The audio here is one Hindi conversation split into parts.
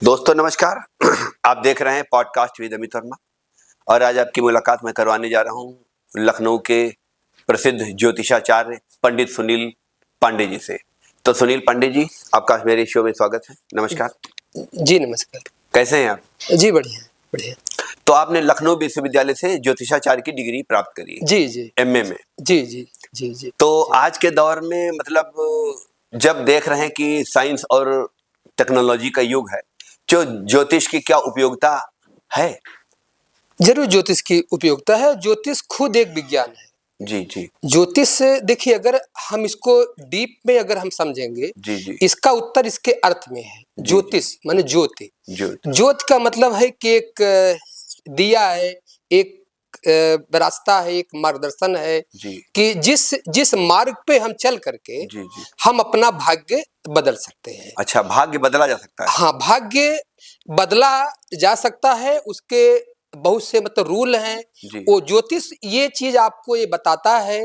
दोस्तों नमस्कार। आप देख रहे हैं पॉडकास्ट विद अमित वर्मा और आज आपकी मुलाकात मैं करवाने जा रहा हूं लखनऊ के प्रसिद्ध ज्योतिषाचार्य पंडित सुनील पांडे जी से। तो सुनील पांडे जी, आपका मेरे शो में स्वागत है। नमस्कार जी। नमस्कार। कैसे हैं आप? जी बढ़िया बढ़िया। तो आपने लखनऊ विश्वविद्यालय से ज्योतिषाचार्य की डिग्री प्राप्त करी है? जी जी। एमए में? जी जी जी जी। तो आज के दौर में मतलब जब देख रहे हैं कि साइंस और टेक्नोलॉजी का युग है, जो ज्योतिष की क्या उपयोगिता है? जरूर ज्योतिष की उपयोगिता है। ज्योतिष खुद एक विज्ञान है। जी जी ज्योतिष से देखिए, अगर हम इसको डीप में अगर हम समझेंगे, जी जी इसका उत्तर इसके अर्थ में है। ज्योतिष माने ज्योति। ज्योति का मतलब है कि एक दिया है, एक रास्ता है, एक मार्गदर्शन है कि जिस मार्ग पे हम चल करके हम अपना भाग्य बदल सकते हैं। अच्छा, भाग्य बदला जा सकता है? हाँ, भाग्य बदला जा सकता है। उसके बहुत से मतलब रूल हैं। वो ज्योतिष ये चीज आपको ये बताता है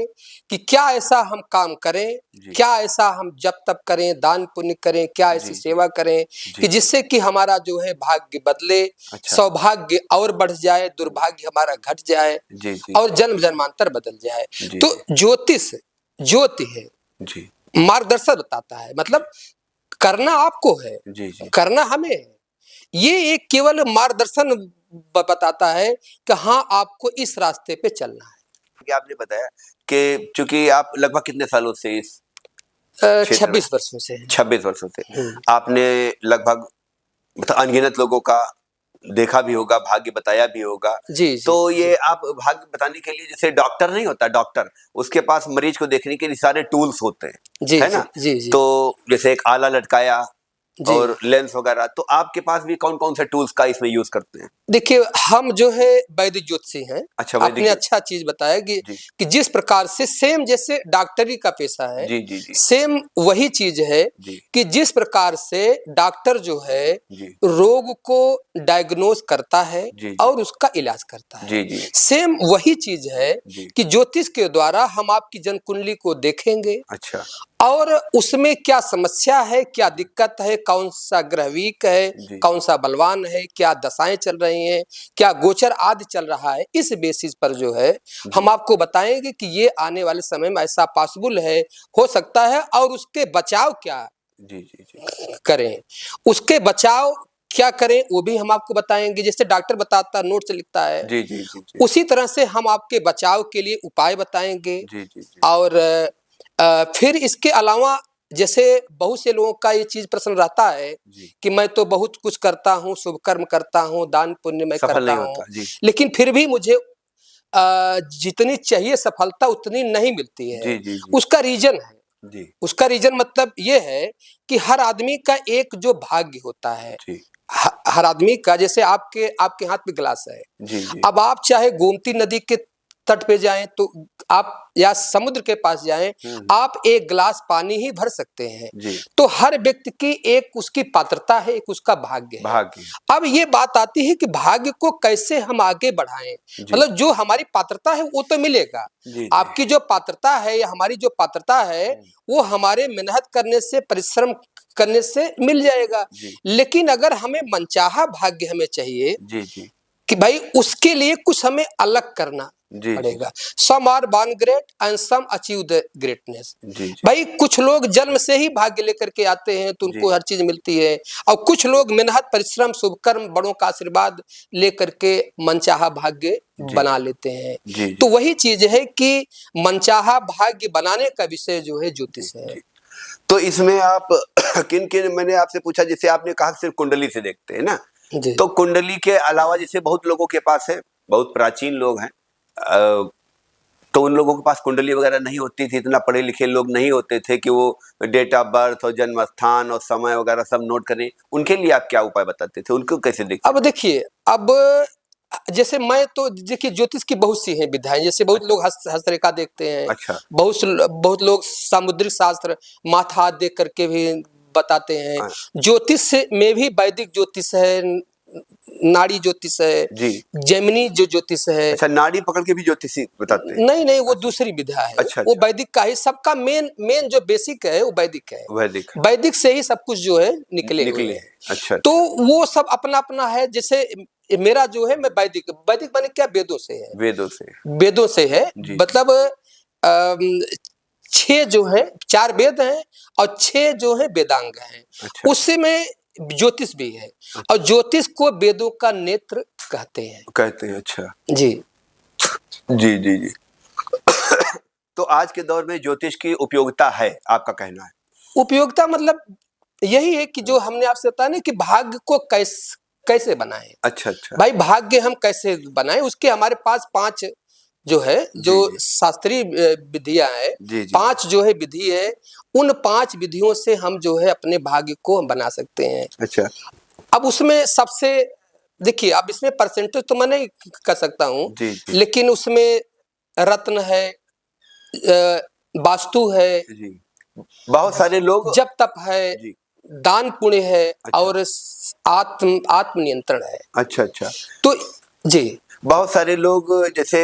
कि क्या ऐसा हम काम करें, क्या ऐसा हम जप तप करें, दान पुण्य करें, क्या ऐसी सेवा करें कि जिससे कि हमारा जो है भाग्य बदले, सौभाग्य और बढ़ जाए, दुर्भाग्य हमारा घट जाए और जन्म जन्मांतर बदल जाए। तो ज्योतिष ज्योति है, मार्गदर्शन बताता है। मतलब करना आपको है, करना हमें है। ये एक केवल मार्गदर्शन बताता है कि हाँ, आपको इस रास्ते पे चलना है। कि आपने बताया कि चूंकि आप लगभग कितने सालों से इस 26 वर्षों से 26 वर्षों से आपने लगभग मतलब अनगिनत लोगों का देखा भी होगा, भाग्य बताया भी होगा। जी, तो ये आप भाग्य बताने के लिए, जैसे डॉक्टर नहीं होता, डॉक्टर उसके पास मरीज को देखने के लिए सारे टूल्स होते हैं, है ना? तो जैसे एक आला लटकाया और लेंस वगैरह, तो आपके पास भी कौन कौन से टूल्स का इसमें यूज करते हैं? देखिए, हम जो है वैदिक ज्योतिषी हैं। अच्छा, आपने अच्छा चीज बताया कि जिस प्रकार से सेम जैसे डॉक्टरी का पेशा है, सेम वही चीज है कि जिस प्रकार से डॉक्टर जो है रोग को डायग्नोज करता है और उसका इलाज करता है, सेम वही चीज है कि ज्योतिष के द्वारा हम आपकी जन्म कुंडली को देखेंगे। अच्छा। और उसमें क्या समस्या है, क्या दिक्कत है, कौन सा ग्रह वीक है, कौन सा बलवान है, क्या दशाएं चल रही हैं, क्या गोचर आदि चल रहा है, इस बेसिस पर जो है हम आपको बताएंगे कि ये आने वाले समय में ऐसा पॉसिबल है, हो सकता है, और उसके बचाव क्या करें, उसके बचाव क्या करें वो भी हम आपको बताएंगे। जैसे डॉक्टर बताता, नोट से लिखता है, उसी तरह से हम आपके बचाव के लिए उपाय बताएंगे। और फिर इसके अलावा जैसे बहुत से लोगों का ये चीज प्रश्न रहता है कि मैं तो बहुत कुछ करता हूँ, शुभ कर्म करता हूँ, दान पुण्य मैं करता हूँ, लेकिन फिर भी मुझे जितनी चाहिए सफलता उतनी नहीं मिलती है। उसका रीजन है, उसका रीजन मतलब ये है कि हर आदमी का एक जो भाग्य होता है, हर आदमी का, जैसे आपके हाथ में गिलास है, अब आप चाहे गोमती नदी के तट पे जाएं तो आप, या समुद्र के पास जाएं, आप एक गिलास पानी ही भर सकते हैं। तो हर व्यक्ति की एक उसकी पात्रता है, एक उसका भाग्य है। अब ये बात आती है कि भाग्य को कैसे हम आगे बढ़ाएं। मतलब जो हमारी पात्रता है वो तो मिलेगा, आपकी जो पात्रता है या हमारी जो पात्रता है वो हमारे मेहनत करने से, परिश्रम करने से मिल जाएगा। लेकिन अगर हमें मनचाहा भाग्य हमें चाहिए कि भाई उसके लिए कुछ हमें अलग करना पड़ेगा। Some are born great and some achieve the greatness. भाई कुछ लोग जन्म से ही भाग्य लेकर के आते हैं तो उनको हर चीज मिलती है, और कुछ लोग मेहनत, परिश्रम, शुभ कर्म, बड़ों का आशीर्वाद लेकर के मनचाहा भाग्य बना लेते हैं। तो वही चीज है कि मनचाहा भाग्य बनाने का विषय जो है ज्योतिष है। तो इसमें आप किन किन, मैंने आपसे पूछा, जैसे आपने कहा सिर्फ कुंडली से देखते हैं ना, तो कुंडली के अलावा जैसे बहुत लोगों के पास है, बहुत प्राचीन लोग हैं, तो उन लोगों के पास कुंडली वगैरह नहीं होती थी, इतना पढ़े लिखे लोग नहीं होते थे कि वो डेट ऑफ बर्थ और जन्म स्थान और समय वगैरह सब नोट करें। उनके लिए आप क्या उपाय बताते थे, उनको कैसे देखते? अब देखिए, अब जैसे मैं तो देखिए ज्योतिष की बहुत सी हैं विधाएं। जैसे बहुत लोग हस्तरेखा देखते हैं, बहुत लोग सामुद्रिक शास्त्र, माथा हाथ देख करके भी बताते हैं। ज्योतिष में भी वैदिक ज्योतिष है, नाड़ी ज्योतिष है जी। जेमिनी जो ज्योतिष है। अच्छा, नाड़ी पकड़ के भी ज्योतिषी बताते हैं? नहीं नहीं, वो दूसरी विधा है। अच्छा, वो अच्छा। वैदिक का ही सबका मेन जो बेसिक है वो वैदिक है। वैदिक वैदिक से ही सब कुछ जो है निकले हुए निकले हैं। हैं। अच्छा, तो अच्छा। वो सब अपना अपना है। जैसे मेरा जो है मैं वैदिक वैदिक माने क्या, वेदों से है। वेदों से। वेदों से है, जी। मतलब 6 जो है 4 वेद हैं और 6 जो है वेदांग हैं। अच्छा, उसमें ज्योतिष भी है और ज्योतिष को वेदों का नेत्र कहते हैं। कहते हैं। अच्छा। जी जी, जी, जी। तो आज के दौर में ज्योतिष की उपयोगिता है, आपका कहना है? उपयोगिता मतलब यही है कि जो हमने आपसे बताया ना कि भाग्य को कैसे बनाएं। अच्छा, अच्छा। भाई भाग्य हम कैसे बनाएं, उसके हमारे पास 5 जो है, जो जी, जी। शास्त्रीय विधियां है, जी, जी। 5 जो है विधि है, उन 5 विधियों से हम जो है अपने भाग्य को हम बना सकते हैं। अच्छा। अब उसमें सबसे देखिए, अब इसमें परसेंटेज तो मैं नहीं कर सकता हूँ, जी, जी। लेकिन उसमें रत्न है, वास्तु है, जी। बहुत सारे लोग। जप तप है, जी। दान पुण्य है अच्छा। और आत्म नियंत्रण है। अच्छा, अच्छा। तो जी बहुत सारे लोग जैसे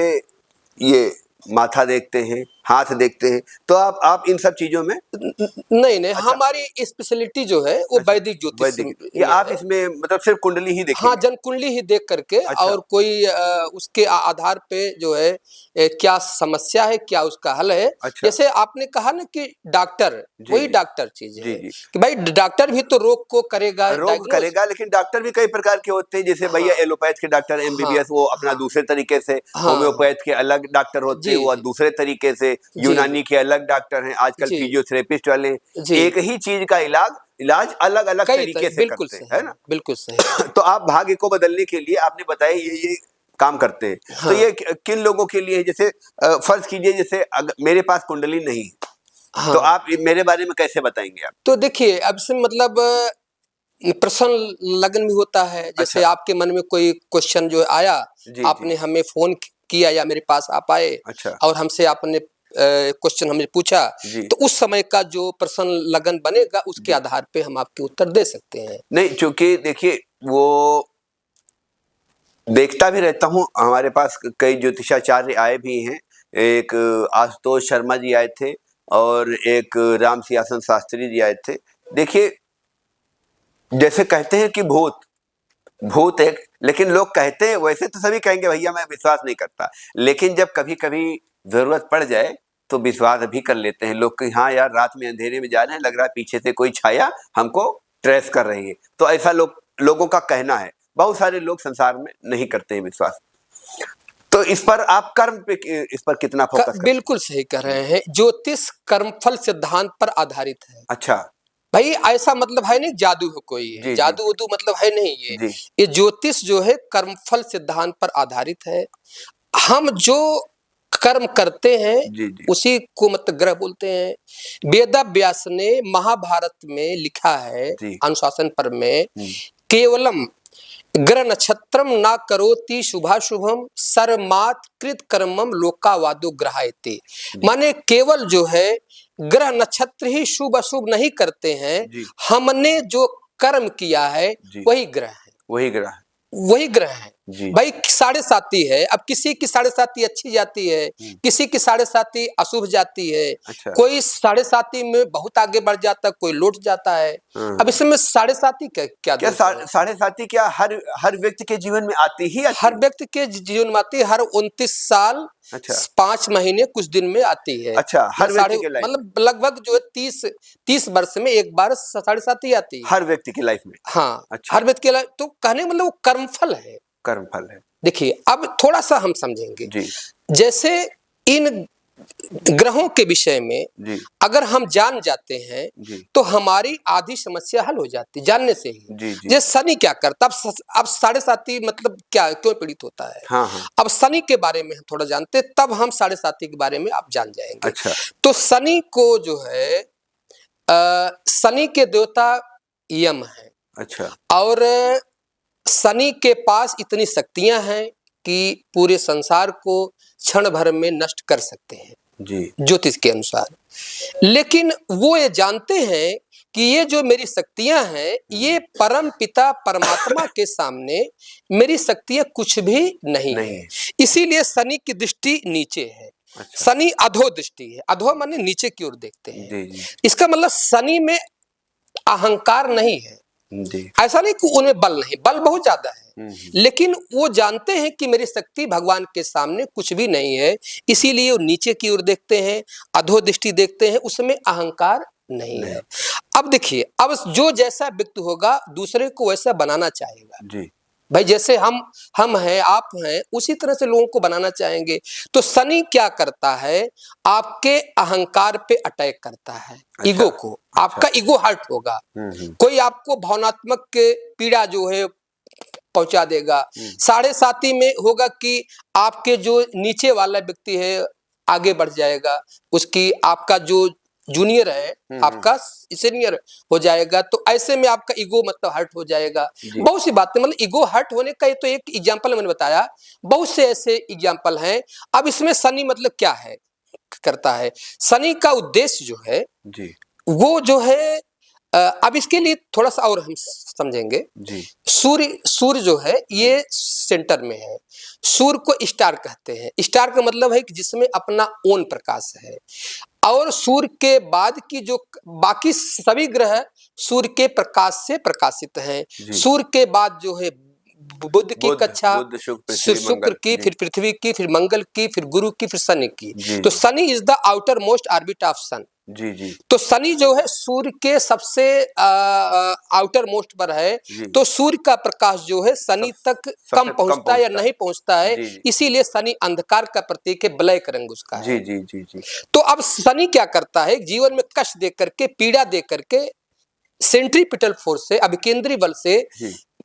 ये माथा देखते हैं, हाथ देखते हैं, तो आप इन सब चीज़ों में? नहीं नहीं, अच्छा। हमारी स्पेशलिटी जो है वो अच्छा, वैदिक ज्योतिष वैदिक या में आप है। इसमें मतलब सिर्फ कुंडली ही हाँ, देखेंगे? जन कुंडली ही देख करके अच्छा। और कोई उसके आधार पे जो है क्या समस्या है, क्या उसका हल है। अच्छा। जैसे आपने कहा ना कि डॉक्टर, जी, वही जी। डॉक्टर चीज जी, है जी। कि भाई डॉक्टर भी तो रोग को करेगा रोग डायग्नोज। करेगा, लेकिन डॉक्टर भी कई प्रकार के होते हैं। जैसे भैया हाँ एलोपैथ के डॉक्टर, हाँ एमबीबीएस, वो अपना हाँ दूसरे तरीके से, हाँ होम्योपैथ के अलग डॉक्टर होते हैं, जी वो जी दूसरे तरीके से, जी यूनानी के अलग डॉक्टर हैं, आजकल जी फिजियोथेरेपिस्ट वाले हैं। जी एक ही चीज का इलाज अलग अलग तरीके से बिल्कुल करते हैं, सही है है, ना? बिल्कुल सही है। तो आप भाग्य को बदलने के लिए आपने बताया ये काम करते हैं। तो हाँ ये किन लोगों के लिए है? जैसे फर्ज कीजिए, जैसे अगर मेरे पास कुंडली नहीं है, तो हाँ, आप मेरे बारे में कैसे बताएंगे आप? तो देखिए अब से मतलब प्रश्न लगन भी होता है। जैसे अच्छा। आपके मन में कोई क्वेश्चन जो आया, जी, जी। आपने हमें फोन किया या मेरे पास आप आए अच्छा। और हमसे आपने क्वेश्चन हमें पूछा, जी, तो उस समय का जो प्रश्न लगन बनेगा उसके जी। आधार पे हम आपके उत्तर दे सकते हैं। नहीं, चूंकि देखिए वो देखता भी रहता हूँ, हमारे पास कई ज्योतिषाचार्य आए भी हैं। एक आशुतोष शर्मा जी आए थे और एक राम सियासन शास्त्री जी आए थे। देखिए, जैसे कहते हैं कि भूत भूत एक, लेकिन लोग कहते हैं, वैसे तो सभी कहेंगे भैया मैं विश्वास नहीं करता, लेकिन जब कभी कभी जरूरत पड़ जाए तो विश्वास भी कर लेते हैं लोग कि हाँ यार, रात में अंधेरे में जा रहे हैं, लग रहा है पीछे से कोई छाया हमको ट्रेस कर रही है। तो ऐसा लोगों का कहना है। बहुत सारे लोग संसार में नहीं करते हैं विश्वास। तो इस पर आप कर्म पे इस पर कितना फोकस करते हैं? बिल्कुल सही कह रहे हैं। ज्योतिष कर्मफल सिद्धांत पर आधारित है। अच्छा। भाई ऐसा मतलब है नहीं जादू है, कोई है जी, जी। जादू वदू मतलब है नहीं। ये जी। ये ज्योतिष जो है कर्मफल सिद्धांत पर आधारित है। हम जो कर्म करते हैं जी, जी। उसी को मतलब ग्रह बोलते हैं। वेद व्यास ने महाभारत में लिखा है जी। अनुशासन पर्व में, केवलम ग्रह नक्षत्रम ना करोति शुभाशुभम सर्मात कृत कर्मम लोकावादो ग्रहायते। माने केवल जो है ग्रह नक्षत्र ही शुभ अशुभ नहीं करते हैं, जी। हमने जो कर्म किया है जी। वही ग्रह है, वही ग्रह है। वही ग्रह है। जी, भाई 7.5 है, अब किसी की 7.5 अच्छी जाती है, किसी की 7.5 अशुभ जाती है, अच्छा। कोई 7.5 में बहुत आगे बढ़ जाता है, कोई लौट जाता है। अब इसमें 7.5 क्या क्या क्या दोष है? साढ़े साथी क्या हर व्यक्ति के जीवन में आती ही आती हर है? व्यक्ति के जीवन में आती है, हर 29 साल अच्छा। 5 महीने कुछ दिन में आती है। अच्छा, हर व्यक्ति के लाइफ में? मतलब लगभग जो है 30 वर्ष में एक बार 7.5 आती है। हर व्यक्ति की लाइफ में? हाँ, अच्छा। हर व्यक्ति के लिए। तो कहने का मतलब वो कर्मफल है। कर्मफल है। देखिए अब थोड़ा सा हम समझेंगे। जी। जैसे इन ग्रहों के विषय में जी। अगर हम जान जाते हैं जी। तो हमारी आधी समस्या हल हो जाती जानने से ही। जी, जी। जैसे शनि क्या करता, अब 7.5 मतलब क्या क्यों पीड़ित होता है। हाँ, हाँ। अब शनि के बारे में थोड़ा जानते, तब हम 7.5 के बारे में आप जान जाएंगे। अच्छा। तो शनि को जो है शनि के देवता यम है। अच्छा। और शनि के पास इतनी शक्तियां हैं कि पूरे संसार को क्षण भर में नष्ट कर सकते हैं जी। ज्योतिष के अनुसार। लेकिन वो ये जानते हैं कि ये जो मेरी शक्तियां हैं ये परम पिता परमात्मा के सामने मेरी शक्तियां कुछ भी नहीं है। इसीलिए शनि की दृष्टि नीचे है। अच्छा। शनि अधो दृष्टि है। अधो माने नीचे की ओर देखते हैं। जी। इसका मतलब शनि में अहंकार नहीं है जी। ऐसा नहीं कि उनमें बल नहीं, बल बहुत ज्यादा है, लेकिन वो जानते हैं कि मेरी शक्ति भगवान के सामने कुछ भी नहीं है, इसीलिए वो नीचे की ओर देखते हैं, अधो दृष्टि देखते हैं, उसमें अहंकार नहीं है। अब देखिए, अब जो जैसा व्यक्ति होगा दूसरे को वैसा बनाना चाहेगा जी। भाई, जैसे हम हैं, आप हैं, उसी तरह से लोगों को बनाना चाहेंगे। तो शनि क्या करता है, आपके अहंकार पे अटैक करता है। अच्छा, ईगो को। अच्छा, आपका ईगो हर्ट होगा। कोई आपको भावनात्मक के पीड़ा जो है पहुंचा देगा। साढ़े साथी में होगा कि आपके जो नीचे वाला व्यक्ति है आगे बढ़ जाएगा, उसकी आपका जो जूनियर है आपका सीनियर हो जाएगा, तो ऐसे में आपका ईगो मतलब हर्ट हो जाएगा। बहुत सी बातें, मतलब ईगो हर्ट होने का ये तो एक एग्जांपल मैंने बताया, बहुत से ऐसे एग्जांपल हैं। अब इसमें शनि मतलब क्या है करता है, शनि का उद्देश्य जो है जी, वो जो है अब इसके लिए थोड़ा सा और हम समझेंगे जी। सूर्य जो है ये सेंटर में है। सूर्य को स्टार कहते हैं। स्टार का मतलब है कि जिसमें अपना ओन प्रकाश है, और सूर्य के बाद की जो बाकी सभी ग्रह सूर्य के प्रकाश से प्रकाशित हैं। सूर्य के बाद जो है बुध की कक्षा, शुक्र की, फिर पृथ्वी की, फिर मंगल की, फिर गुरु की, फिर शनि की। तो Shani is the outer most orbit of sun. जी। तो शनि जो है सूर्य के सबसे आउटर मोस्ट पर है। तो सूर्य का प्रकाश जो है शनि तक कम पहुंचता है या नहीं पहुंचता है, इसीलिए शनि अंधकार का प्रतीक है, ब्लैक रंग उसका है। जी। तो अब शनि क्या करता है, जीवन में कष्ट दे करके, पीड़ा दे करके, सेंट्रीपिटल फोर्स से, अभिकेंद्री बल से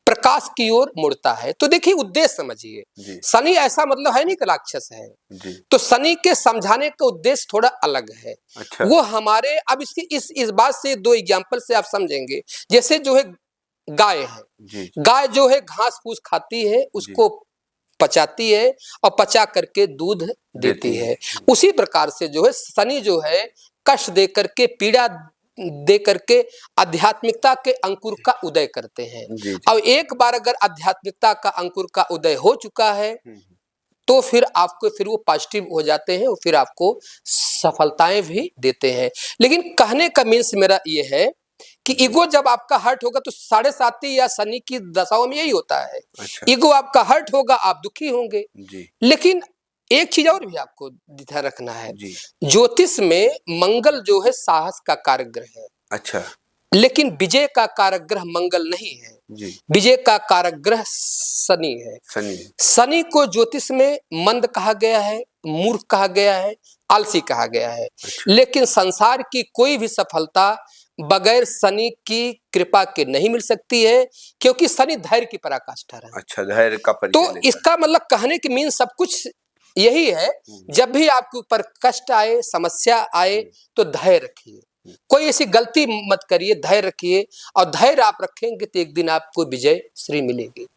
प्रकाश की ओर मुड़ता है। तो देखिए उद्देश्य समझिए, शनि ऐसा मतलब है नहीं कि राक्षस है। तो शनि के समझाने का उद्देश्य थोड़ा अलग है। अच्छा। वो हमारे, अब इसकी इस बात से दो एग्जांपल से आप समझेंगे। जैसे जो है गाय है, गाय जो है घास फूस खाती है, उसको पचाती है और पचा करके दूध देती है। उसी प्रकार से जो है शनि जो है कष्ट दे करके, पीड़ा दे करके आध्यात्मिकता के अंकुर का उदय करते हैं। और एक बार अगर आध्यात्मिकता का अंकुर का उदय हो चुका है तो फिर आपको, फिर वो पॉजिटिव हो जाते हैं और फिर आपको सफलताएं भी देते हैं। लेकिन कहने का मीन्स मेरा ये है कि ईगो जब आपका हर्ट होगा तो साढ़े साती या शनि की दशाओं में यही होता है। अच्छा। ईगो आपका हर्ट होगा, आप दुखी होंगे। लेकिन एक चीज और भी आपको ध्यान रखना है, ज्योतिष में मंगल जो है साहस का कारक ग्रह है। अच्छा। लेकिन विजय का कारक ग्रह मंगल नहीं है। विजय का कारक ग्रह शनि है। शनि को ज्योतिष में मंद कहा गया है, मूर्ख कहा गया है, आलसी कहा गया है। अच्छा। लेकिन संसार की कोई भी सफलता बगैर शनि की कृपा के नहीं मिल सकती है, क्योंकि शनि धैर्य की पराकाष्ठा है। अच्छा, धैर्य का परिचय। तो इसका मतलब कहने की मीन सब कुछ यही है, जब भी आपके ऊपर कष्ट आए, समस्या आए, तो धैर्य रखिए, कोई ऐसी गलती मत करिए, धैर्य रखिए, और धैर्य आप रखेंगे तो एक दिन आपको विजय श्री मिलेगी।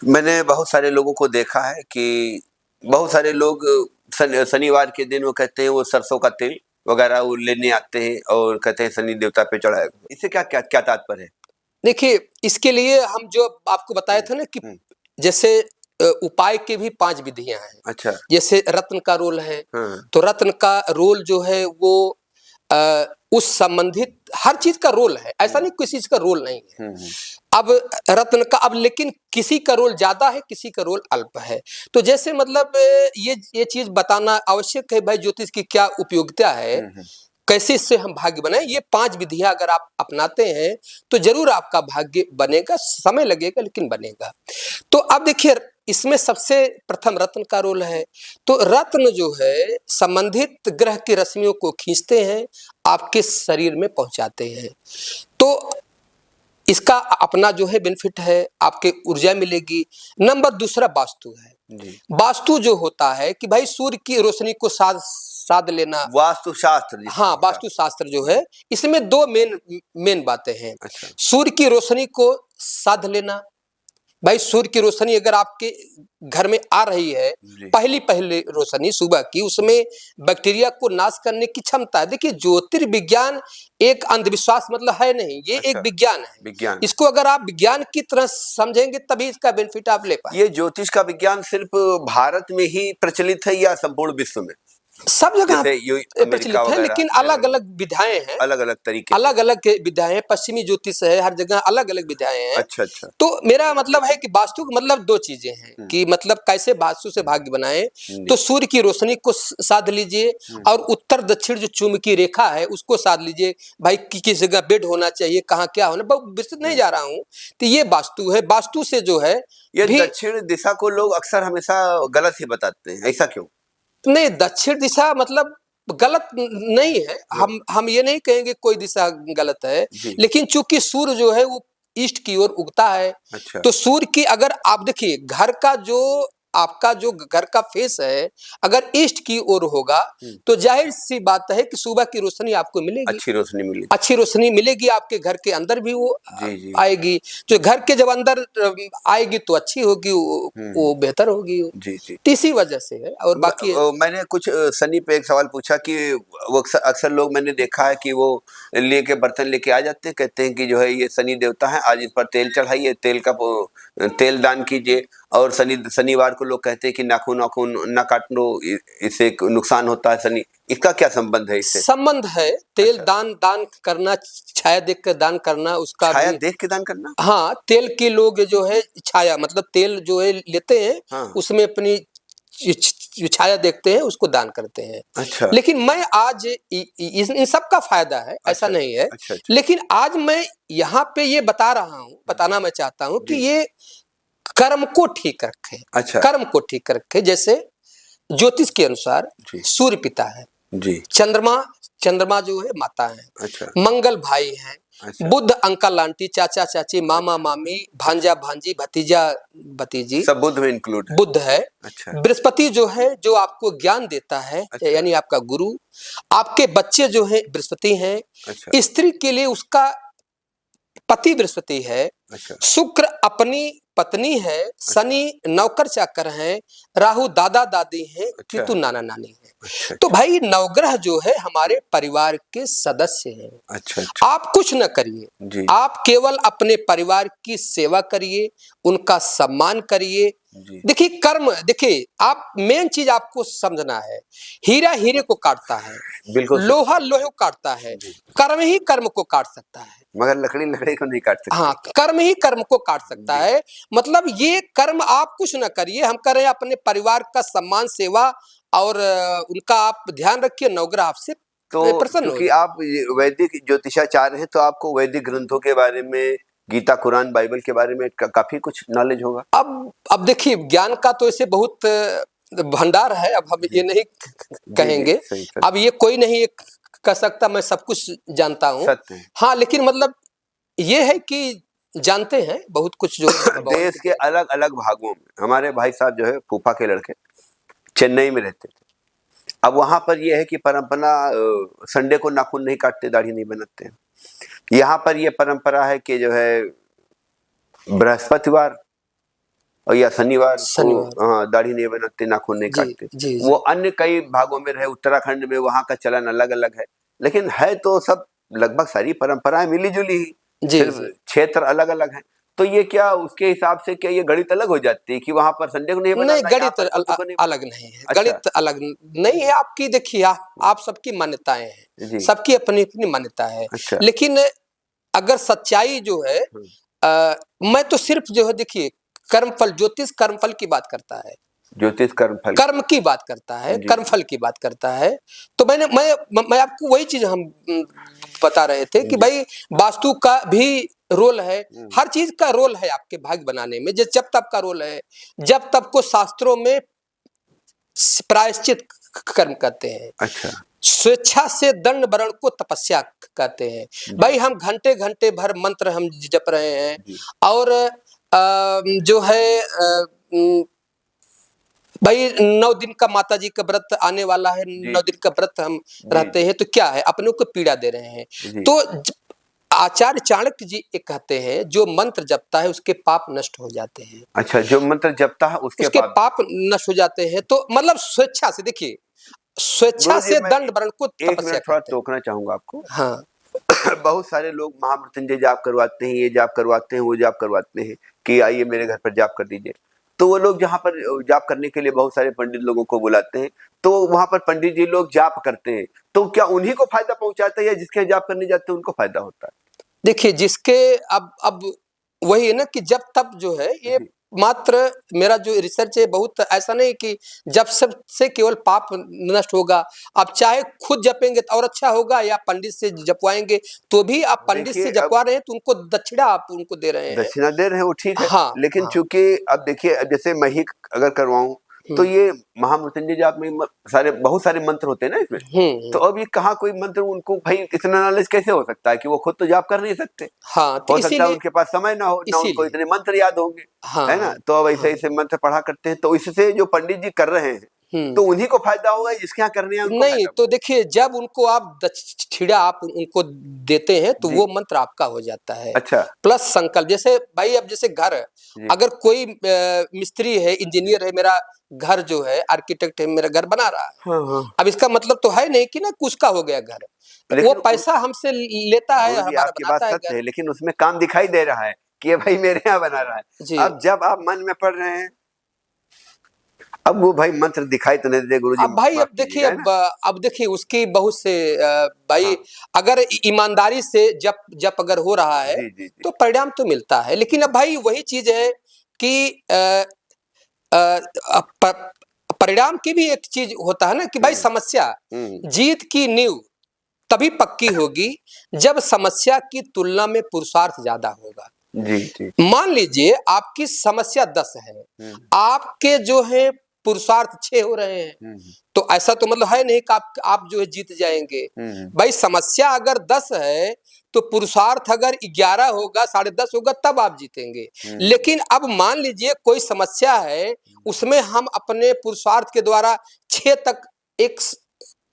मैंने बहुत सारे लोगों को देखा है कि बहुत सारे लोग शनिवार के दिन वो कहते हैं वो सरसों का तेल वगैरह वो लेने आते हैं और कहते हैं शनि देवता पे चढ़ाया। इससे क्या क्या क्या तात्पर्य है? देखिए, इसके लिए हम जो आपको बताए थे ना कि जैसे उपाय की भी 5 विधियां हैं। अच्छा। जैसे रत्न का रोल है, तो रत्न का रोल जो है वो उस संबंधित हर चीज का रोल है, ऐसा नहीं किसी चीज का रोल नहीं है। अब रत्न का, अब लेकिन किसी का रोल ज्यादा है, किसी का रोल अल्प है। तो जैसे मतलब ये चीज बताना आवश्यक है भाई, ज्योतिष की क्या उपयोगिता है, कैसे इससे हम भाग्य बनाए। ये 5 विधियां अगर आप अपनाते हैं तो जरूर आपका भाग्य बनेगा, समय लगेगा लेकिन बनेगा। तो अब देखिए, इसमें सबसे प्रथम रत्न का रोल है। तो रत्न जो है संबंधित ग्रह की रश्मियों को खींचते हैं, आपके शरीर में पहुंचाते हैं। तो इसका अपना जो है बेनिफिट है, आपके ऊर्जा मिलेगी। नंबर दूसरा वास्तु है। वास्तु जो होता है कि भाई सूर्य की रोशनी को साध लेना, वास्तु शास्त्र। हाँ, वास्तु शास्त्र जो है इसमें 2 मेन बातें हैं। अच्छा। सूर्य की रोशनी को साध लेना, भाई सूर्य की रोशनी अगर आपके घर में आ रही है, पहली रोशनी सुबह की, उसमें बैक्टीरिया को नाश करने की क्षमता है। देखिए ज्योतिर्विज्ञान एक अंधविश्वास मतलब है नहीं, ये एक विज्ञान है। विज्ञान, इसको अगर आप विज्ञान की तरह समझेंगे तभी इसका बेनिफिट आप ले पाएंगे। ये ज्योतिष का विज्ञान सिर्फ भारत में ही प्रचलित है या संपूर्ण विश्व में? सब जगह प्रचलित है, लेकिन अलग अलग विधाएं हैं, अलग अलग तरीके, अलग अलग विधाएं, पश्चिमी ज्योतिष है, हर जगह अलग अलग विधाएं हैं। अच्छा अच्छा। तो मेरा मतलब है कि वास्तु का मतलब दो चीजें हैं कि मतलब कैसे वास्तु से भाग्य बनाए। तो सूर्य की रोशनी को साध लीजिए और उत्तर दक्षिण जो चुंबकीय रेखा है उसको साध लीजिए। भाई किस जगह बेड होना चाहिए, कहाँ क्या होना, बहुत विस्तृत नहीं जा रहा हूँ। तो ये वास्तु है। वास्तु से जो है ये दक्षिण दिशा को लोग अक्सर हमेशा गलत ही बताते हैं, ऐसा क्यों? नहीं, दक्षिण दिशा मतलब गलत नहीं है, हम ये नहीं कहेंगे कोई दिशा गलत है, लेकिन चूंकि सूर्य जो है वो ईस्ट की ओर उगता है। अच्छा। तो सूर्य की अगर आप देखिए घर का जो आपका जो घर का फेस है अगर ईस्ट की ओर होगा तो जाहिर सी बात है कि सुबह की रोशनी आपको मिलेगी, अच्छी रोशनी मिलेगी आपके घर के अंदर भी वो आएगी। तो घर के जब अंदर आएगी तो अच्छी होगी, वो बेहतर होगी। जी जी, इसी वजह से है। और बाकी मैंने कुछ सनी पे एक सवाल पूछा कि वो अक्सर लोग मैंने देखा है कि वो लेके बर्तन लेके आ जाते हैं, कहते हैं कि जो है ये शनि देवता है, आज इस पर तेल चढ़ाइए, तेल दान कीजिए। और शनिवार को लोग कहते हैं कि नाखून ना काटो, इससे नुकसान होता है शनि। इसका क्या संबंध है इससे? संबंध है तेल दान करना, छाया देख कर दान करना, उसका छाया देख के दान करना। हाँ, तेल के लोग जो है छाया मतलब तेल जो है लेते हैं, हाँ। उसमें अपनी छाया देखते हैं, उसको दान करते हैं। अच्छा। लेकिन मैं आज इन सब का फायदा है, ऐसा नहीं है। अच्छा। लेकिन आज मैं यहाँ पे ये बताना मैं चाहता हूँ कि ये कर्म को ठीक रखे। अच्छा। कर्म को ठीक रखे। जैसे ज्योतिष के अनुसार सूर्य पिता है जी, चंद्रमा जो है माता है। अच्छा। मंगल भाई है। अच्छा। बुध अंकल आंटी, चाचा चाची, मामा मामी, भांजा भांजी, भतीजा भतीजी, सब बुध में इंक्लूड है। बुध है। अच्छा। बृहस्पति जो है जो आपको ज्ञान देता है। अच्छा। यानी आपका गुरु। आपके बच्चे जो है बृहस्पति हैं। अच्छा। स्त्री के लिए उसका पति बृहस्पति है। अच्छा। शुक्र अपनी पत्नी है। शनि नौकर चाकर है। राहु दादा दादी है। केतु नाना नानी है। अच्छा। तो भाई नवग्रह जो है हमारे परिवार के सदस्य हैं। अच्छा। अच्छा। आप कुछ न करिए, आप केवल अपने परिवार की सेवा करिए, उनका सम्मान करिए। देखिए कर्म, देखिए आप मेन चीज आपको समझना है, हीरा हीरे को काटता है, बिल्कुल लोहा लोहे को काटता है, कर्म ही कर्म को काट सकता है, मगर लकड़ी को नहीं काट सकती। हाँ, कर्म ही कर्म को काट सकता है। मतलब ये कर्म आप कुछ न करिए, हम कर रहे हैं अपने परिवार का सम्मान सेवा और उनका आप ध्यान रखिए, नवग्रह आपसे प्रसन्न क्योंकि आप वैदिक ज्योतिषाचार्य हैं तो आपको वैदिक ग्रंथों के बारे में, गीता कुरान बाइबल के बारे में काफी कुछ नॉलेज होगा। अब देखिए ज्ञान का तो ऐसे बहुत भंडार है, अब हम ये नहीं कहेंगे, अब ये कोई नहीं कह सकता मैं सब कुछ जानता हूँ। हाँ, लेकिन मतलब ये है कि जानते हैं बहुत कुछ जो देश के अलग अलग भागों में। हमारे भाई साहब जो है फूफा के लड़के चेन्नई में रहते थे। अब वहां पर यह है कि परंपरा संडे को नाखून नहीं काटते, दाढ़ी नहीं बनाते। यहाँ पर यह परंपरा है कि जो है बृहस्पतिवार और या शनिवार को दाढ़ी नहीं बनाते, नाखून नहीं काटते। वो अन्य कई भागों में रहे, उत्तराखंड में वहां का चलन अलग अलग है, लेकिन है तो सब लगभग सारी परंपराएं मिली जुली ही, सिर्फ क्षेत्र अलग अलग है। तो ये क्या उसके हिसाब से क्या ये गणित अलग हो जाती है कि वहां पर संडे को नहीं बनाना? नहीं, गणित अलग नहीं है। अच्छा। गणित अलग नहीं है आपकी। देखिए आप सबकी मान्यताएं हैं, सबकी अपनी अपनी मान्यता है। अच्छा। लेकिन अगर सच्चाई जो है मैं तो सिर्फ जो है देखिए कर्मफल, ज्योतिष कर्मफल की बात करता है, ज्योतिष कर्मफल कर्म की बात करता है, कर्मफल की बात करता है। तो मैं आपको वही चीज हम बता रहे थे कि भाई वास्तु का भी रोल है, हर चीज का रोल है आपके भाग्य बनाने में। जब तब का रोल है, जब तब को शास्त्रों में प्रायश्चित कर्म कहते हैं। अच्छा। स्वेच्छा से दंड वरण को तपस्या कहते हैं। भाई हम घंटे घंटे भर मंत्र हम जप रहे हैं और जो है भाई 9 दिन का माता जी का व्रत आने वाला है, 9 दिन का व्रत हम रहते हैं, तो क्या है अपनों को पीड़ा दे रहे हैं। तो आचार्य चाणक्य जी एक कहते हैं जो मंत्र जपता है उसके पाप नष्ट हो जाते हैं। अच्छा, जो मंत्र जपता है उसके पाप नष्ट हो जाते हैं। तो मतलब स्वेच्छा से, देखिए स्वेच्छा गुरुजी से मैं दंड वर्ण को एक तपस्या मिनट थोड़ा कहते हैं। टोकना चाहूंगा आपको। हाँ बहुत सारे लोग महामृत्युंजय जाप करवाते हैं, ये जाप करवाते हैं, वो जाप करवाते हैं कि आइए मेरे घर पर जाप कर दीजिए। तो वो लोग जहाँ पर जाप करने के लिए बहुत सारे पंडित लोगों को बुलाते हैं, तो वहां पर पंडित जी लोग जाप करते हैं, तो क्या उन्हीं को फायदा पहुंचाता है या जिसके यहाँ जाप करने जाते हैं उनको फायदा होता है? देखिए जिसके अब वही है ना कि जब तब जो है ये मात्र मेरा जो रिसर्च है बहुत ऐसा नहीं कि जब सबसे केवल पाप नष्ट होगा। आप चाहे खुद जपेंगे तो और अच्छा होगा या पंडित से जपवाएंगे तो भी आप पंडित से जपवा रहे हैं तो उनको दक्षिणा आप उनको दे रहे हैं। दक्षिणा दे रहे हैं वो ठीक है, हाँ, लेकिन हाँ। चूंकि अब देखिए जैसे मैं ही अगर करवाऊं तो ये महामृत्युंजय जाप में बहुत सारे मंत्र होते हैं ना इसमें, तो अब ये कहाँ कोई मंत्र उनको भाई इतना नॉलेज कैसे हो सकता है कि वो खुद तो जाप कर नहीं सकते। हाँ, तो हो सकता है उनके पास समय ना हो, ना उनको इतने मंत्र याद होंगे, हाँ, है ना। तो अब ऐसे ऐसे मंत्र पढ़ा करते हैं, तो इससे जो पंडित जी कर रहे हैं तो उन्हीं को फायदा होगा, जिसके यहाँ करने हैं उनको नहीं। तो देखिए जब उनको आप दक्षिणा आप उनको देते हैं तो वो मंत्र आपका हो जाता है। अच्छा, प्लस संकल्प, जैसे भाई अब जैसे घर, अगर कोई मिस्त्री है, इंजीनियर है, मेरा घर जो है आर्किटेक्ट है, मेरा घर बना रहा है। हाँ। अब इसका मतलब तो है नहीं कि ना उसका हो गया घर, तो वो पैसा हमसे लेता है, हमारा आपकी बात बनाता है सत्य घर। है, लेकिन उसमें काम दिखाई दे रहा है कि ये भाई मेरे यहाँ बना रहा है। अब जब आप मन में पढ़ रहे हैं, अब वो भाई मंत्र दिखाई तो नहीं दे गुरुजी। अब भाई अब देखिए अब देखिए उसकी बहुत से भाई अगर ईमानदारी से जप अगर हो रहा है तो परिणाम तो मिलता है। लेकिन अब भाई वही चीज है कि परिणाम की भी एक चीज होता है ना कि भाई समस्या, जीत की नींव तभी पक्की होगी जब समस्या की तुलना में पुरुषार्थ ज्यादा होगा। जी। मान लीजिए आपकी समस्या 10 है, आपके जो है पुरुषार्थ 6 हो रहे हैं, तो ऐसा तो मतलब है नहीं कि आप जो है जीत जाएंगे। भाई समस्या अगर 10 है तो पुरुषार्थ अगर 11 होगा, 10.5 होगा, तब आप जीतेंगे। लेकिन अब मान लीजिए कोई समस्या है, उसमें हम अपने पुरुषार्थ के द्वारा 6 तक एक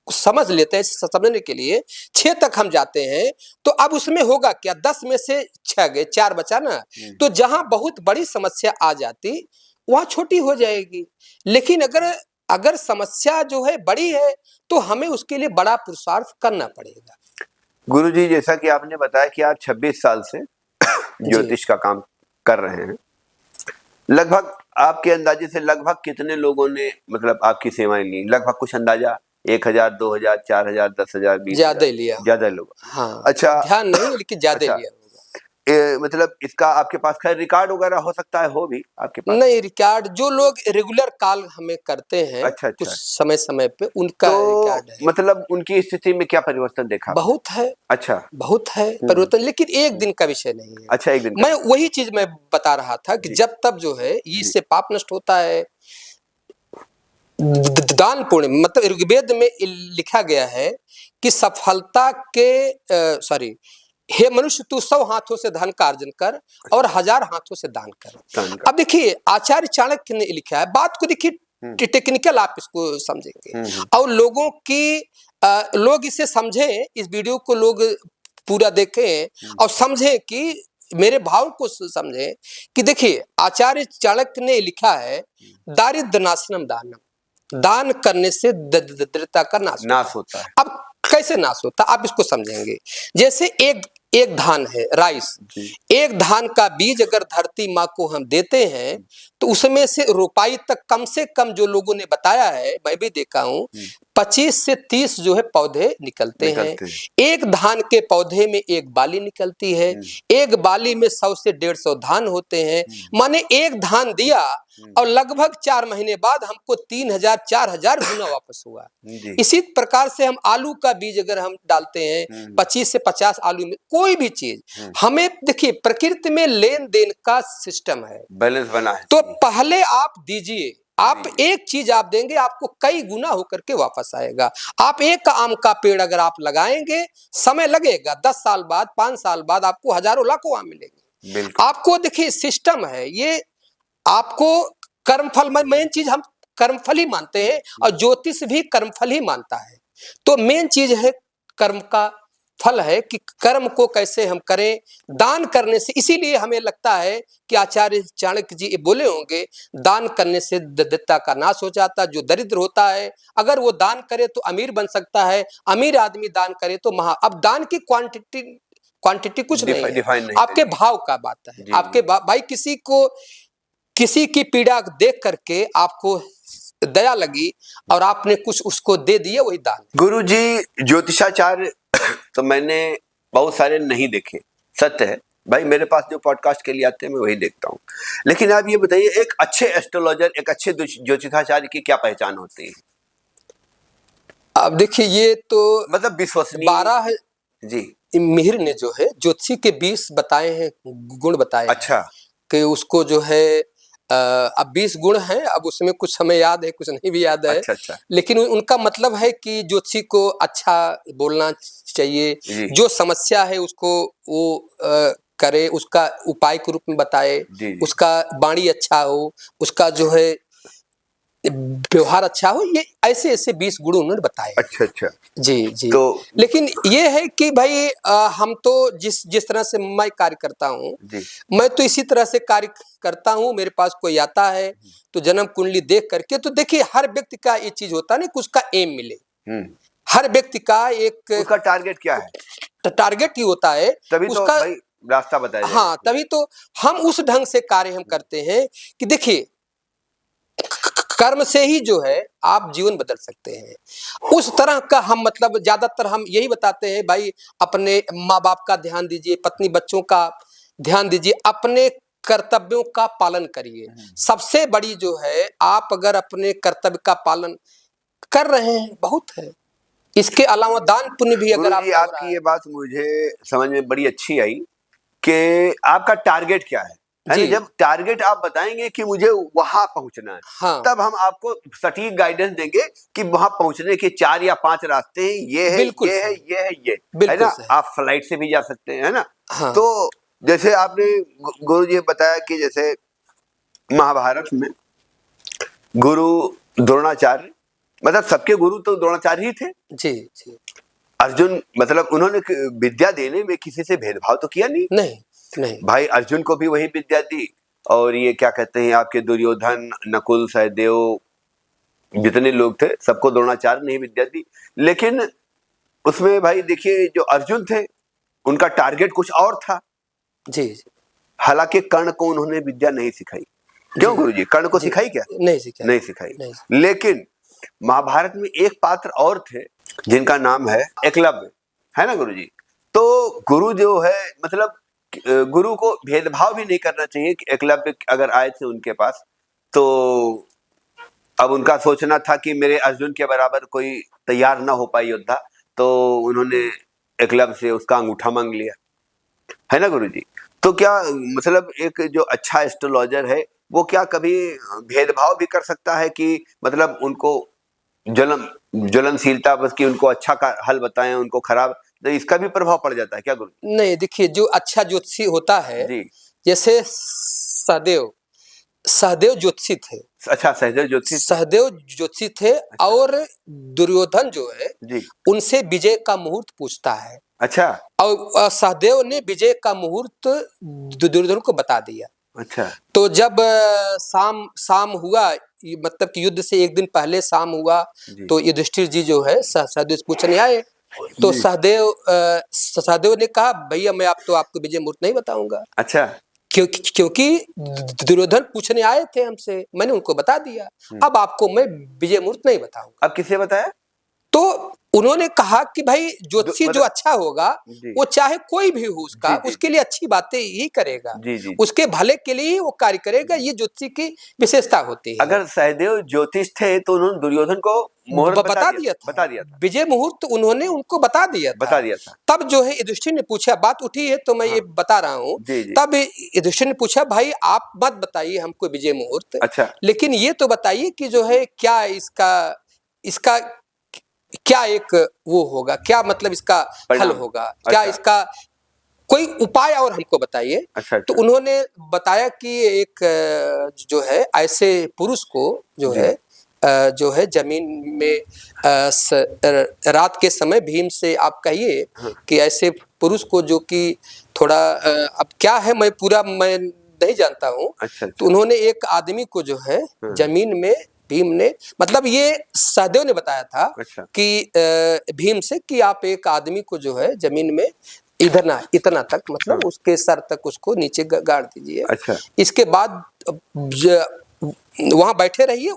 समझ लेते हैं, समझने के लिए 6 तक हम जाते हैं, तो अब उसमें होगा क्या, 10 में से 6 गए, 4 बचा ना। तो जहां बहुत बड़ी समस्या आ जाती वहां छोटी हो जाएगी। लेकिन अगर समस्या जो है बड़ी है तो हमें उसके लिए बड़ा पुरुषार्थ करना पड़ेगा। गुरुजी जैसा कि आपने बताया कि आप 26 साल से ज्योतिष का काम कर रहे हैं, लगभग आपके अंदाजे से लगभग कितने लोगों ने मतलब आपकी सेवाएं ली? लगभग कुछ अंदाजा 1000, 2000, 4000, 10,000, 20,000? ज्यादा लोग। हाँ, अच्छा, ध्यान नहीं लेकिन ज्यादा लिया। मतलब इसका आपके पास खैर रिकॉर्ड वगैरह हो सकता है, हो भी आपके पास? नहीं, रिकॉर्ड जो लोग रेगुलर कॉल हमें करते हैं, अच्छा। कुछ समय पे उनका तो रिकॉर्ड है। मतलब उनकी स्थिति में क्या परिवर्तन देखा? बहुत है। अच्छा, बहुत है परिवर्तन, लेकिन एक दिन का विषय नहीं है। अच्छा, एक दिन मैं वही चीज मैं बता रहा था कि जब तब जो है इससे पाप नष्ट होता है। दान पुण्य, मतलब ऋग्वेद में लिखा गया है कि सफलता के सॉरी, हे मनुष्य तू 100 हाथों से धन का अर्जन कर और 1000 हाथों से दान कर। अब देखिए आचार्य चाणक्य ने लिखा है, बात को देखिए टेक्निकल आप इसको समझेंगे और लोग इसे समझे, इस वीडियो को लोग पूरा देखें और समझे कि मेरे भाव को समझे कि देखिए आचार्य चाणक्य ने लिखा है दारिद्र नाशनम दानम, दान करने से दरिद्रता का नाश होता है। अब कैसे नाश होता है आप इसको समझेंगे। जैसे एक धान है, राइस, एक धान का बीज अगर धरती माँ को हम देते हैं तो उसमें से रोपाई तक कम से कम जो लोगों ने बताया है, मैं भी देखा हूं, 25 से 30 जो है पौधे निकलते हैं। एक धान के पौधे में एक बाली निकलती है, एक बाली में 100 से 150 धान होते हैं। माने एक धान दिया और लगभग 4 महीने बाद हमको 3000 4000 गुना वापस हुआ। इसी प्रकार से हम आलू का बीज अगर हम डालते हैं 25 से 50 आलू में कोई भी चीज, हमें देखिए प्रकृति में लेन देन का सिस्टम है, बैलेंस बना है। तो पहले आप दीजिए, आप एक चीज आप देंगे आपको कई गुना होकर के वापस आएगा। आप एक आम का पेड़ अगर आप लगाएंगे, समय लगेगा, 10 साल बाद 5 साल बाद आपको हजारों लाखों आम मिलेंगे। आपको देखिए सिस्टम है ये, आपको कर्मफल, मेन चीज हम कर्मफल ही मानते हैं और ज्योतिष भी कर्मफल ही मानता है। तो मेन चीज है कर्म का फल है कि कर्म को कैसे हम करें, दान करने से। इसीलिए हमें लगता है कि आचार्य चाणक्य जी ये बोले होंगे, दान करने से दरिद्रता का नाश हो जाता है। जो दरिद्र होता है अगर वो दान करे तो अमीर बन सकता है, अमीर आदमी दान करे तो अब दान की क्वांटिटी कुछ नहीं है, डिफाइन नहीं आपके भाव का बात है। आपके भाई किसी की पीड़ा देख करके आपको दया लगी और आपने कुछ उसको दे दिया, वही दान। गुरु जी, ज्योतिषाचार्य तो मैंने बहुत सारे नहीं देखे, सत्य है भाई। मेरे पास जो पॉडकास्ट के लिए आते हैं मैं वही देखता हूँ। लेकिन आप ये बताइए, एक अच्छे एस्ट्रोलॉजर, एक अच्छे ज्योतिषाचार्य की क्या पहचान होती है? अब देखिए, ये तो मतलब विश्वसनीय 12 जी मिहिर ने जो है ज्योतिषी के 20 बताए हैं, गुण बताए। अच्छा। कि उसको जो है अब 20 गुण हैं, अब उसमें कुछ हमें याद है, कुछ नहीं भी याद है। अच्छा। लेकिन उनका मतलब है कि ज्योतिषी को अच्छा बोलना चाहिए, जो समस्या है उसको वो करे, उसका उपाय के रूप में बताए, उसका वाणी अच्छा हो, उसका जो है व्यवहार अच्छा हो। ये ऐसे 20 गुण उन्होंने बताए। अच्छा। जी। तो लेकिन ये है कि भाई हम तो जिस तरह से मैं कार्य करता हूँ, मैं तो इसी तरह से कार्य करता हूँ। मेरे पास कोई आता है तो जन्म कुंडली देख करके, तो देखिए हर व्यक्ति का ये चीज होता है ना कि उसका एम मिले। हर व्यक्ति का एक उसका टारगेट क्या है, टारगेट ही होता है, तभी उसका तो भाई रास्ता बताया जाए। हाँ, तभी तो हम उस ढंग से कार्य हम करते हैं कि देखिए कर्म से ही जो है आप जीवन बदल सकते हैं। उस तरह का हम मतलब ज्यादातर हम यही बताते हैं, भाई अपने माँ बाप का ध्यान दीजिए, पत्नी बच्चों का ध्यान दीजिए, अपने कर्तव्यों का पालन करिए। सबसे बड़ी जो है, आप अगर अपने कर्तव्य का पालन कर रहे हैं बहुत है। इसके अलावा दान पुण्य भी अगर आप, आपकी ये बात मुझे समझ में बड़ी अच्छी आई कि आपका टारगेट क्या है। जब टारगेट आप बताएंगे कि मुझे वहां पहुंचना है, हाँ, तब हम आपको सटीक गाइडेंस देंगे कि वहां पहुंचने के 4 या 5 रास्ते हैं, ये है, ये है ना। आप फ्लाइट से भी जा सकते हैं, है ना। हाँ। तो जैसे आपने गुरु जी बताया कि जैसे महाभारत में गुरु द्रोणाचार्य, मतलब सबके गुरु तो द्रोणाचार्य ही थे। जी। अर्जुन, मतलब उन्होंने विद्या देने में किसी से भेदभाव तो किया नहीं। भाई अर्जुन को भी वही विद्या दी, और ये क्या कहते हैं आपके दुर्योधन, नकुल, सहदेव, जितने लोग थे सबको द्रोणाचार्य ने विद्या दी। लेकिन उसमें भाई देखिए, जो अर्जुन थे उनका टारगेट कुछ और था। जी। हालांकि कर्ण को उन्होंने विद्या नहीं सिखाई। क्यों गुरुजी? कर्ण को सिखाई क्या? नहीं सिखाई। लेकिन महाभारत में एक पात्र और थे जिनका नाम है एकलव्य, है ना गुरुजी। तो गुरु जो है, मतलब गुरु को भेदभाव भी नहीं करना चाहिए कि एकलव्य अगर आए थे उनके पास, तो अब उनका सोचना था कि मेरे अर्जुन के बराबर कोई तैयार ना हो पाए योद्धा, तो उन्होंने एकलव्य से उसका अंगूठा मांग लिया, है ना गुरुजी। तो क्या मतलब एक जो अच्छा एस्ट्रोलॉजर है वो क्या कभी भेदभाव भी कर सकता है कि मतलब उनको ज्वलनशीलता बस कि उनको अच्छा का हल बताएं, उनको खराब, तो इसका भी प्रभाव पड़ जाता है क्या गुरु? नहीं, देखिए जो अच्छा ज्योतिषी होता है जी, जैसे सहदेव ज्योतिषी थे। अच्छा, सहदेव ज्योतिषी थे। अच्छा। और दुर्योधन जो है जी, उनसे विजय का मुहूर्त पूछता है। अच्छा। और सहदेव ने विजय का मुहूर्त दुर्योधन को बता दिया। अच्छा। तो जब शाम हुआ, मतलब कि युद्ध से एक दिन पहले शाम हुआ, तो युधिष्ठिर जी जो है सहदेव से पूछने आए, तो सहदेव ने कहा, भैया मैं आपको विजय मुहूर्त नहीं बताऊंगा। अच्छा। क्योंकि दुर्योधन पूछने आए थे हमसे, मैंने उनको बता दिया, अब आपको मैं विजय मुहूर्त नहीं बताऊंगा। अब किसे बताया? तो उन्होंने कहा कि भाई ज्योतिषी जो अच्छा होगा वो चाहे कोई भी हो उसके लिए अच्छी बातें ही करेगा। उसके भले के लिए ही वो कार्य करेगा, ये ज्योतिषी की विशेषता होती है। अगर सहदेव ज्योतिष थे तो उन्होंने दुर्योधन को बता दिया था। विजय मुहूर्त उन्होंने उनको बता दिया था। तब जो है युधिष्ठिर ने पूछा, बात उठी है तो मैं ये बता रहा हूँ। तब युधिष्ठिर ने पूछा, भाई आप मत बताइए हमको विजय मुहूर्त, अच्छा, लेकिन ये तो बताइए कि जो है क्या इसका क्या एक वो होगा, क्या मतलब इसका हल होगा, क्या इसका कोई उपाय और हमको बताइए। अच्छा। तो उन्होंने बताया कि एक जो है ऐसे पुरुष को जो है जो है जमीन में रात के समय भीम से आप कहिए कि ऐसे पुरुष को जो कि थोड़ा अब क्या है मैं पूरा मैं नहीं जानता हूँ। अच्छा। तो उन्होंने एक आदमी को जो है जमीन में भीम ने, मतलब ये सहदेव ने बताया था कि भीम से कि आप एक आदमी को जो है जमीन में इतना तक मतलब उसके सर तक उसको नीचे गाड़ दीजिए। अच्छा। इसके बाद वहां बैठे रहिए,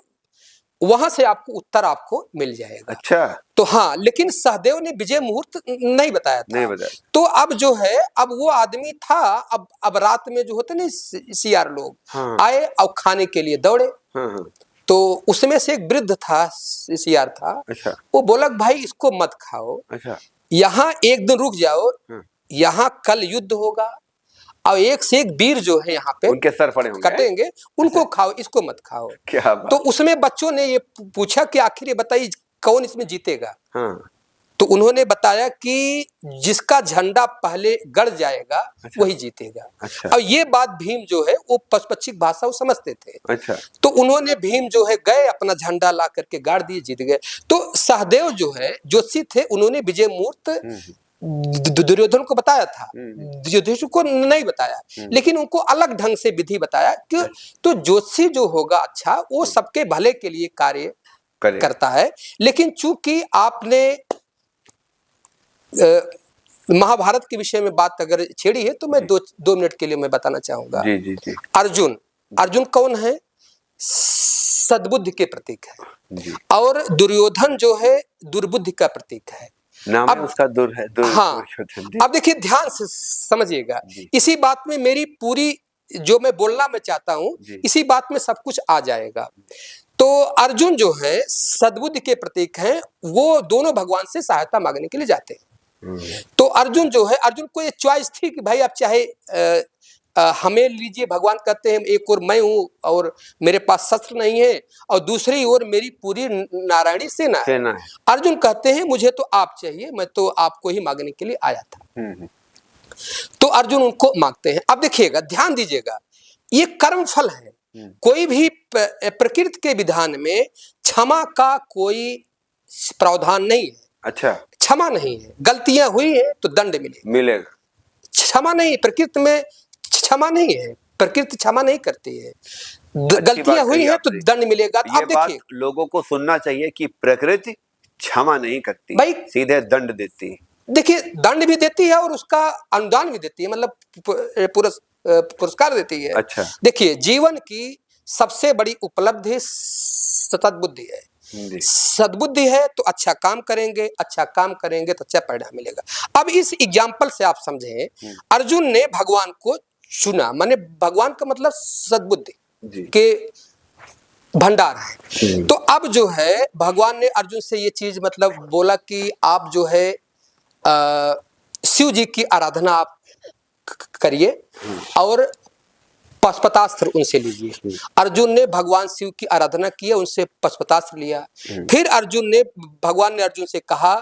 वहां से आपको उत्तर आपको मिल जाएगा। अच्छा। तो हाँ, लेकिन सहदेव ने विजय मुहूर्त नहीं बताया था। नहीं बताया। तो अब जो है अब वो आदमी था, अब रात में जो होते ना सियार लोग आए और खाने के लिए दौड़े। तो उसमें से एक वृद्ध था, सियार था। अच्छा। वो बोला भाई इसको मत खाओ। अच्छा। यहाँ एक दिन रुक जाओ, यहाँ कल युद्ध होगा और एक से एक वीर जो है यहाँ पे उनके सर पड़े होंगे, कटेंगे, उनको खाओ, इसको मत खाओ। क्या बात। तो उसमें बच्चों ने ये पूछा कि आखिर ये बताइए कौन इसमें जीतेगा। तो उन्होंने बताया कि जिसका झंडा पहले गड़ जाएगा वही जीतेगा। अच्छा। और ये बात भीम जो है वो पशुपक्षिक भाषा वो समझते थे। अच्छा। तो उन्होंने भीम जो है गए अपना झंडा ला करके गाड़ दिए, जीत गए। तो सहदेव जो है जोशी थे, उन्होंने विजय मुहूर्त दुर्योधन को बताया था, युधिष्ठिर को नहीं बताया, लेकिन उनको अलग ढंग से विधि बताया कि तो जोशी जो होगा अच्छा वो सबके भले के लिए कार्य करता है। लेकिन चूंकि आपने महाभारत के विषय में बात अगर छेड़ी है तो मैं 2 मिनट के लिए मैं बताना चाहूंगा। जी जी जी। अर्जुन कौन है? सद्बुद्धि के प्रतीक है। और दुर्योधन जो है दुर्बुद्धि का प्रतीक है। नाम अब उसका दुर है। हाँ, अब देखिए ध्यान से समझिएगा, इसी बात में मेरी पूरी जो मैं बोलना मैं चाहता हूं, इसी बात में सब कुछ आ जाएगा। तो अर्जुन जो है सद्बुद्धि के प्रतीक हैं, वो दोनों भगवान से सहायता मांगने के लिए जाते हैं। तो अर्जुन जो है, अर्जुन को ये चॉइस थी कि भाई आप चाहे हमें लीजिए, भगवान कहते हैं एक और मैं हूं और मेरे पास शस्त्र नहीं है और दूसरी ओर मेरी पूरी नारायणी सेना है। अर्जुन कहते हैं मुझे तो आप चाहिए, मैं तो आपको ही मांगने के लिए आया था। तो अर्जुन उनको मांगते हैं। अब देखिएगा, ध्यान दीजिएगा, ये कर्म फल है। कोई भी प्रकृति के विधान में क्षमा का कोई प्रावधान नहीं है। अच्छा, क्षमा नहीं है, गलतियां हुई है तो दंड मिलेगा। क्षमा नहीं, प्रकृति में क्षमा नहीं है, प्रकृति क्षमा नहीं करती है। गलतियां हुई है तो दंड मिलेगा। तो ये बात लोगों को सुनना चाहिए कि प्रकृति क्षमा नहीं करती, भाई सीधे दंड देती है। देखिए, दंड भी देती है और उसका अनुदान भी देती है, मतलब पुरस्कार देती है। अच्छा। देखिए, जीवन की सबसे बड़ी उपलब्धि सद्बुद्धि है। सद्बुद्धि है तो अच्छा काम करेंगे, अच्छा काम करेंगे तो अच्छा परिणाम मिलेगा। अब इस एग्जाम्पल से आप समझें, अर्जुन ने भगवान को चुना, माने भगवान का मतलब सद्बुद्धि के भंडार है। तो अब जो है भगवान ने अर्जुन से ये चीज मतलब बोला कि आप जो है शिव जी की आराधना आप करिए और पशुपतास्त्र उनसे लीजिए। अर्जुन ने भगवान शिव की आराधना की, उनसे पशुपतास्त्र लिया। फिर भगवान ने अर्जुन से कहा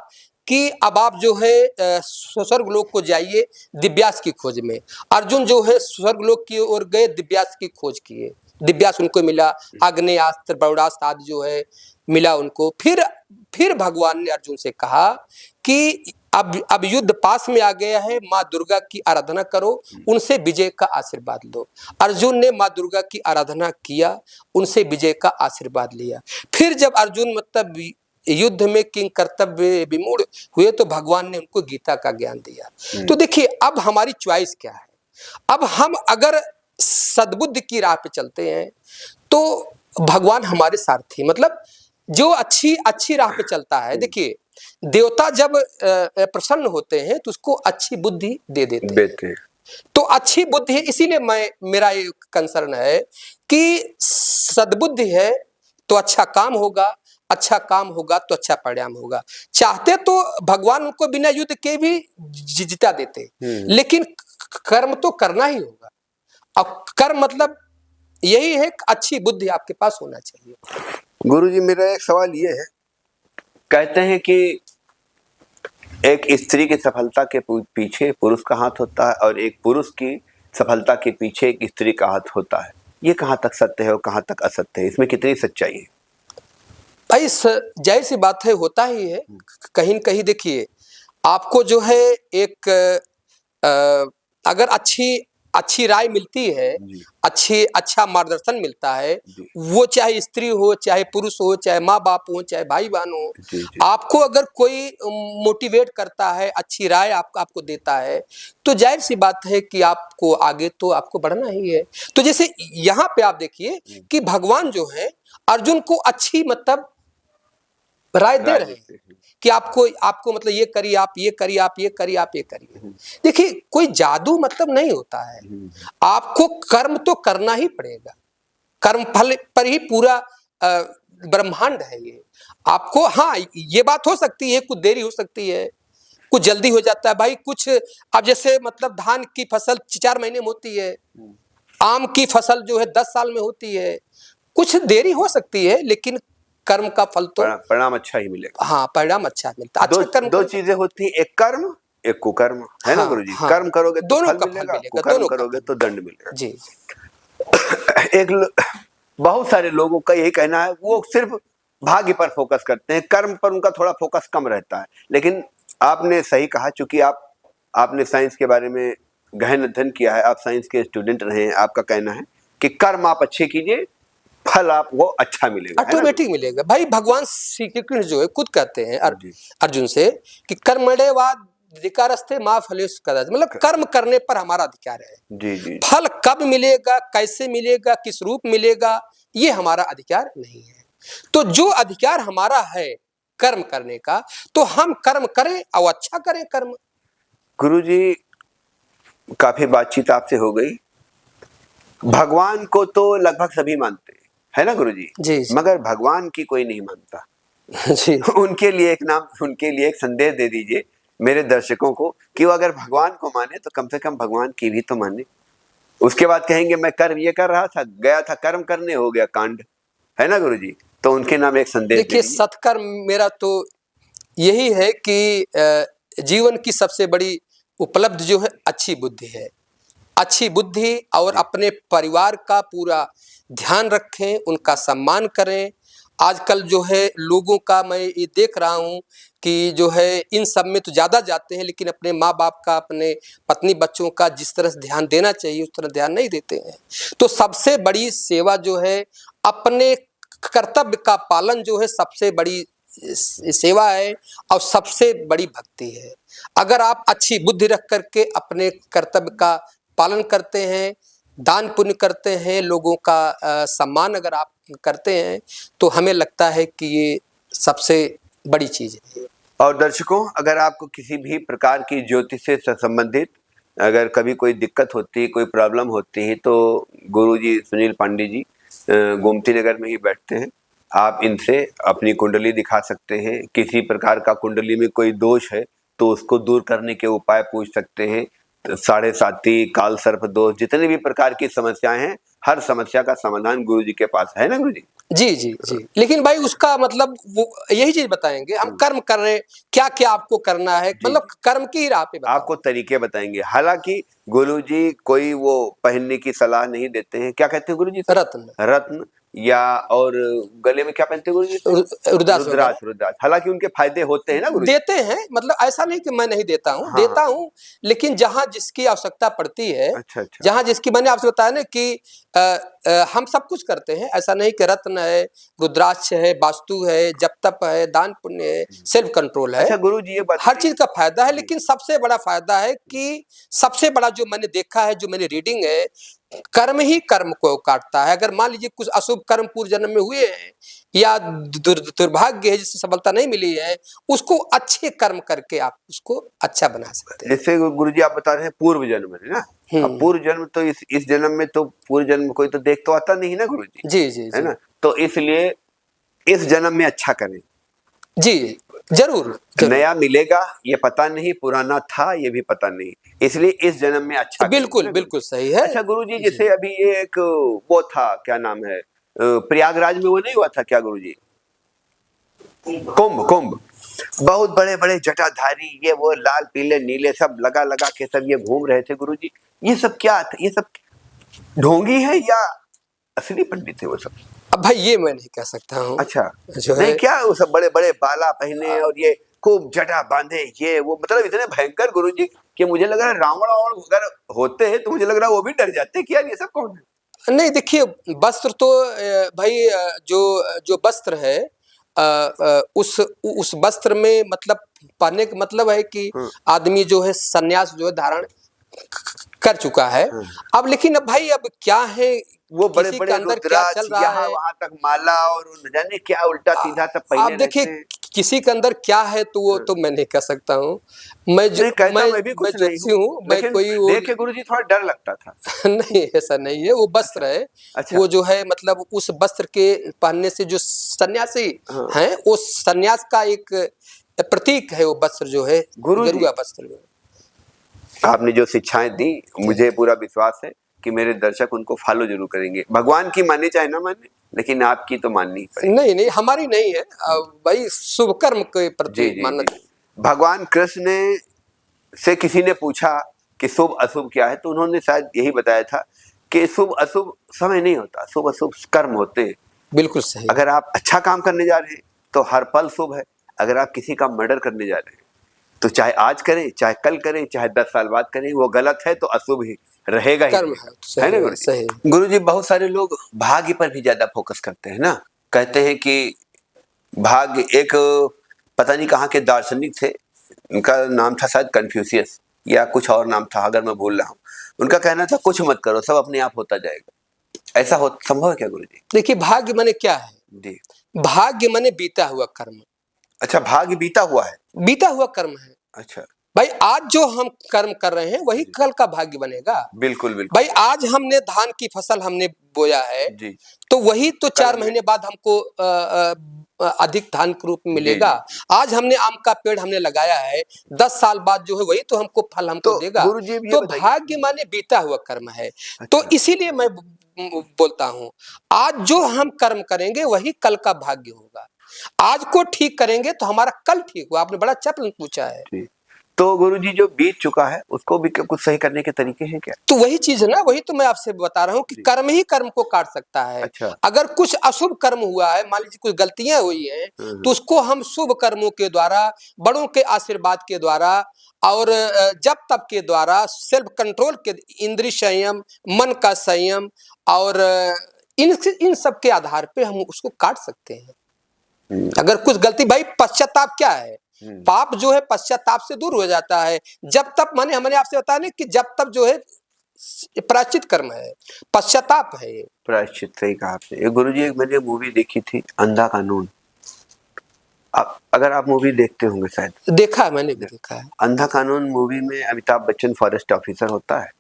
कि अब आप जो है स्वर्गलोक को जाइए दिव्यास की खोज में। अर्जुन जो है स्वर्गलोक की ओर गए, दिव्यास की खोज किए, दिव्यास उनको मिला, आग्नेयास्त्र ब्रह्मास्त्र आदि जो है मिला उनको। फिर भगवान ने अर्जुन से कहा कि अब युद्ध पास में आ गया है, माँ दुर्गा की आराधना करो, उनसे विजय का आशीर्वाद लो। अर्जुन ने माँ दुर्गा की आराधना किया, उनसे विजय का आशीर्वाद लिया। फिर जब अर्जुन मतलब युद्ध में किंग कर्तव्य विमूढ़ हुए तो भगवान ने उनको गीता का ज्ञान दिया। तो देखिए, अब हमारी चॉइस क्या है? अब हम अगर सद्बुद्धि की राह पे चलते हैं तो भगवान हमारे सारथी, मतलब जो अच्छी राह पे चलता है। देखिए, देवता जब प्रसन्न होते हैं तो उसको अच्छी बुद्धि दे देते हैं। तो अच्छी बुद्धि है, इसीलिए मेरा ये कंसर्न है कि सद्बुद्धि है तो अच्छा काम होगा, अच्छा काम होगा तो अच्छा परिणाम होगा। चाहते तो भगवान उनको बिना युद्ध के भी जिता देते, लेकिन कर्म तो करना ही होगा। अब कर्म मतलब यही है कि अच्छी बुद्धि आपके पास होना चाहिए। गुरुजी, मेरा एक सवाल ये है, कहते हैं कि एक स्त्री की सफलता के पीछे पुरुष का हाथ होता है और एक पुरुष की सफलता के पीछे एक स्त्री का हाथ होता है। ये कहाँ तक सत्य है और कहाँ तक असत्य है? इसमें कितनी सच्चाई है? भाई जाहिर सी बात है, होता ही है। कहीं न कहीं देखिए, आपको जो है एक अगर अच्छी राय मिलती है, जी अच्छा मार्गदर्शन मिलता है, जी वो चाहे स्त्री हो, चाहे पुरुष हो, चाहे माँ-बाप हो, चाहे भाई-बहन हो, जी जी आपको अगर कोई मोटिवेट करता है, अच्छी राय आपको देता है, तो ज़ाहिर-सी बात है कि आपको आगे तो आपको बढ़ना ही है। तो जैसे यहाँ पे आप देखिए कि भगवान जो हैं, अर्जुन को अच्छी मतलब राय दे राय रहे हैं देते हैं। कि आपको आपको मतलब ये करिए, आप ये करिए, आप ये करिए, आप ये करिए। देखिए, कोई जादू मतलब नहीं होता है। आपको कर्म तो करना ही पड़ेगा। कर्म फल पर ही पूरा ब्रह्मांड है ये। आपको हाँ, ये बात हो सकती है, कुछ देरी हो सकती है, कुछ जल्दी हो जाता है। भाई कुछ अब जैसे मतलब धान की फसल 4 महीने में होती है, आम की फसल जो है 10 साल में होती है। कुछ देरी हो सकती है, लेकिन कर्म का फल तो परिणाम अच्छा ही मिलेगा। हाँ, परिणाम अच्छा मिलता है। अच्छा कर्म दो करो तो चीजें होती हैं, एक कर्म एक कुकर्म, है ना हाँ, गुरुजी? हाँ, कर्म करोगे तो दोनों फल का फल मिलेगा, मिलेगा, कुकर्म दोनों का करोगे फल तो दंड मिलेगा। जी, बहुत सारे लोगों का यही कहना है, वो सिर्फ भाग्य पर फोकस करते हैं, कर्म पर उनका थोड़ा फोकस कम रहता है। लेकिन आपने सही कहा, चूंकि आपने साइंस के बारे में गहन अध्ययन किया है, आप साइंस के स्टूडेंट रहे हैं, आपका कहना है कि कर्म आप अच्छे कीजिए, फल आपको अच्छा मिलेगा, है ना? ऑटोमेटिक मिलेगा। भाई भगवान श्री कृष्ण जो है खुद कहते हैं जी अर्जुन से कि कर्मण्येवाद अधिकारस्ते मा फलेषु कदाचन, मतलब कर्म करने पर हमारा अधिकार है। जी जी फल कब मिलेगा, कैसे मिलेगा, किस रूप मिलेगा, ये हमारा अधिकार नहीं है। तो जो अधिकार हमारा है कर्म करने का, तो हम कर्म करें और अच्छा करें कर्म। गुरुजी, काफी बातचीत आपसे हो गई। भगवान को तो लगभग सभी मानते हैं, है ना गुरुजी? जी, जी। मगर भगवान की कोई नहीं मानता। जी, उनके लिए एक संदेश दे दीजिए मेरे दर्शकों को कि वो अगर भगवान को माने तो कम से कम भगवान की भी तो माने। उसके बाद कहेंगे मैं कर्म ये कर रहा था, गया था कर्म करने, हो गया कांड, है ना गुरुजी? तो उनके नाम एक संदेश दे देखिए दीजिए। सत्कर्म मेरा तो यही है कि जीवन की सबसे बड़ी उपलब्धि जो है अच्छी बुद्धि है। अच्छी बुद्धि और अपने परिवार का पूरा ध्यान रखें, उनका सम्मान करें। आजकल जो है लोगों का मैं ये देख रहा हूँ कि जो है इन सब में तो ज़्यादा जाते हैं, लेकिन अपने माँ-बाप का, अपने पत्नी बच्चों का जिस तरह से ध्यान देना चाहिए, उस तरह ध्यान नहीं देते हैं। तो सबसे बड़ी सेवा जो है अपने कर्तव्य का पालन जो है सबसे बड़ी सेवा है और सबसे बड़ी भक्ति है। अगर आप अच्छी बुद्धि रख करके अपने कर्तव्य का पालन करते हैं, दान पुण्य करते हैं, लोगों का सम्मान अगर आप करते हैं, तो हमें लगता है कि ये सबसे बड़ी चीज़ है। और दर्शकों, अगर आपको किसी भी प्रकार की ज्योतिष से संबंधित अगर कभी कोई दिक्कत होती है, कोई प्रॉब्लम होती है, तो गुरुजी सुनील पांडे जी गोमती नगर में ही बैठते हैं। आप इनसे अपनी कुंडली दिखा सकते हैं। किसी प्रकार का कुंडली में कोई दोष है तो उसको दूर करने के उपाय पूछ सकते हैं। साढ़े साती, काल सर्प दोष, जितने भी प्रकार की समस्याएं हैं, हर समस्या का समाधान गुरुजी के पास है ना गुरुजी? जी, जी, जी। लेकिन भाई उसका मतलब वो यही चीज़ बताएँगे, हम कर्म कर रहे हैं, क्या-क्या आपको करना है, जी। मतलब कर्म की ही राह पे बताओ। आपको तरीके बताएंगे। हालांकि गुरुजी कोई वो पहनने की सलाह नहीं देते हैं। क्या कहते हैं गुरुजी? रत्न, रत्न, या और गले में क्या पहनते हैं गुरुजी? रुद्राक्ष वगैरह रुद्राक्ष। हालांकि उनके फायदे होते हैं ना गुरुजी? देते हैं, मतलब ऐसा नहीं कि मैं नहीं देता हूँ, हाँ देता हाँ। हूँ, लेकिन जहाँ जिसकी आवश्यकता पड़ती है, अच्छा अच्छा। जहाँ जिसकी, मैंने आपसे बताया ना कि हम सब कुछ करते हैं, ऐसा नहीं कि रत्न है, रुद्राक्ष है, वास्तु है, जप तप है, दान पुण्य है, सेल्फ कंट्रोल है। अच्छा गुरुजी, ये बात हर चीज का फायदा है, जी। लेकिन सबसे बड़ा फायदा है कि सबसे बड़ा जो मैंने देखा है, जो मेरी रीडिंग है, कर्म ही कर्म को काटता है। अगर मान लीजिए कुछ अशुभ कर्म पूर्व जन्म में हुए हैं या दुर्भाग्य है जिससे सफलता नहीं मिली है, उसको अच्छे कर्म करके आप उसको अच्छा बना सकते हैं। जैसे गुरुजी आप बता रहे हैं पूर्व जन्म है ना? अब पूर्व जन्म तो इस जन्म में तो पूर्व जन्म कोई तो देख तो आता नहीं ना गुरुजी, जी, जी, है जी। ना? तो इसलिए इस जन्म में अच्छा करें। जी, जरूर, जरूर। नया मिलेगा ये पता नहीं, पुराना था ये भी पता नहीं, इसलिए इस जन्म में अच्छा करें। बिल्कुल, बिल्कुल सही है। अच्छा गुरुजी, जैसे अभी ये एक वो था, क्या नाम है, प्रयागराज में वो नहीं हुआ था क्या गुरुजी? कुंभ। कुंभ, बहुत बड़े बड़े जटाधारी, ये वो लाल पीले नीले सब लगा लगा के सब ये घूम रहे थे गुरुजी। ये सब क्या था? ये सब ढोंगी है या असली पंडित थे वो सब? अब अब भाई ये मैं नहीं कह सकता हूँ। अच्छा, जो नहीं है क्या वो सब बड़े बड़े बाला पहने और ये खूब जटा बांधे, ये वो मतलब इतने भयंकर गुरुजी कि मुझे लग रहा है रावण और अगर होते हैं तो मुझे लग रहा है वो भी डर जाते कि यार ये सब कौन है। नहीं, देखिए वस्त्र तो भाई जो जो वस्त्र है उस वस्त्र में मतलब पहनने का मतलब है कि आदमी जो है सन्यास जो है धारण कर चुका है। अब लेकिन अब भाई अब क्या है, वो बड़े किसी के बड़े अंदर क्या चल रुद्राक्ष रहा यहाँ है। वहां तक माला और न जाने क्या उल्टा सीधा सब आप पहने देखिए रहते हैं। किसी के अंदर क्या है तो वो तो मैं नहीं कह सकता हूँ। नहीं कहता मैं भी मैं कुछ नहीं ज्योतिषी हूँ, हूँ, मैं लेकिन कोई वो देख के गुरुजी थोड़ा डर लगता था। नहीं, ऐसा नहीं है, वो वस्त्र है। अच्छा वो जो है मतलब उस वस्त्र के पहनने से जो सन्यासी हाँ। हैं वो सन्यास का एक प्रतीक है, वो वस्त्र जो है गुरुजी गेरुआ वस्त्र जो है। आपने जो शिक्षाएं दी मुझे पूरा विश्वास है कि मेरे दर्शक उनको फॉलो जरूर करेंगे। भगवान की माने चाहे ना माने, लेकिन आपकी तो माननी ही पड़ेगी। नहीं नहीं, हमारी नहीं है भाई, शुभ कर्म के जी प्रति जी मानना जी। चाहिए। भगवान कृष्ण ने से किसी ने पूछा कि शुभ अशुभ क्या है, तो उन्होंने शायद यही बताया था कि शुभ अशुभ समय नहीं होता, शुभ अशुभ कर्म होते हैं। बिल्कुल सही। अगर आप अच्छा काम करने जा रहे हैं तो हर पल शुभ है। अगर आप किसी का मर्डर करने जा रहे हैं तो चाहे आज करें, चाहे कल करें, चाहे 10 साल बाद करें, वो गलत है तो अशुभ ही रहेगा ही कर्म रहेगा। है, है सही ना है, गुरु जी? सही। गुरु जी बहुत सारे लोग भाग्य पर भी ज्यादा फोकस करते हैं ना, कहते हैं कि भाग्य एक पता नहीं कहाँ के दार्शनिक थे, उनका नाम था शायद कन्फ्यूशियस या कुछ और नाम था अगर मैं भूल रहा हूँ। उनका कहना था कुछ मत करो, सब अपने आप होता जाएगा। ऐसा हो संभव है क्या गुरु जी? देखिए भाग्य माने क्या है? जी भाग्य माने बीता हुआ कर्म। अच्छा, भाग्य बीता हुआ है। बीता हुआ कर्म है अच्छा भाई। आज जो हम कर्म कर रहे हैं वही कल का भाग्य बनेगा। बिल्कुल बिल्कुल भाई आज हमने धान की फसल हमने बोया है जी तो वही तो कल 4 हमें महीने बाद हमको अधिक धान के रूप में जी मिलेगा। जी। आज हमने आम का पेड़ हमने लगाया है, 10 साल बाद जो है वही तो हमको फल हमको तो देगा। गुरु जी ये तो बताइए। भाग्य माने बीता हुआ कर्म है। तो अच्छा इसीलिए मैं बोलता हूँ आज जो हम कर्म करेंगे वही कल का भाग्य होगा। आज को ठीक करेंगे तो हमारा कल ठीक हुआ। आपने बड़ा अच्छा प्रश्न पूछा है। जी, तो गुरु जी जो बीत चुका है उसको भी कुछ सही करने के तरीके हैं क्या? तो वही चीज है ना, वही तो मैं आपसे बता रहा हूँ कि जी कर्म ही कर्म को काट सकता है। अच्छा अगर कुछ अशुभ कर्म हुआ है, मान लीजिए कुछ गलतियां हुई हैं, तो उसको हम शुभ कर्मों के द्वारा, बड़ों के आशीर्वाद के द्वारा और जप तप के द्वारा, सेल्फ कंट्रोल के, इंद्रिय संयम, मन का संयम और इन सब के आधार पे हम उसको काट सकते हैं। अगर कुछ गलती, भाई पश्चाताप क्या है? पाप जो है पश्चाताप से दूर हो जाता है। जब तप माने हमने आपसे बताया ना कि जब तप जो है प्रायश्चित कर्म है, पश्चाताप है ये। प्रायश्चित, सही कहा आपने। गुरु जी एक मैंने मूवी देखी थी अंधा कानून, अगर आप मूवी देखते होंगे शायद। देखा है, मैंने भी देखा है। अंधा कानून मूवी में अमिताभ बच्चन फॉरेस्ट ऑफिसर होता है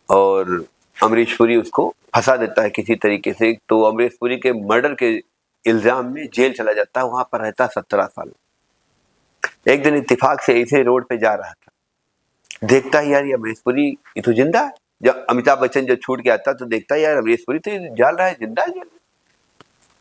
और अमरीश पुरी उसको फंसा देता है किसी तरीके से, तो अमरीश पुरी के मर्डर के इल्जाम में जेल चला जाता है, वहां पर रहता है 17 साल। एक दिन इत्तेफाक से ऐसे रोड पे जा रहा था, देखता है यार ये अमरीश पुरी ये तो जिंदा है। जब अमिताभ बच्चन जब छूट के आता तो देखता है यार अमरीश पुरी तो जाल रहा है, जिंदा है,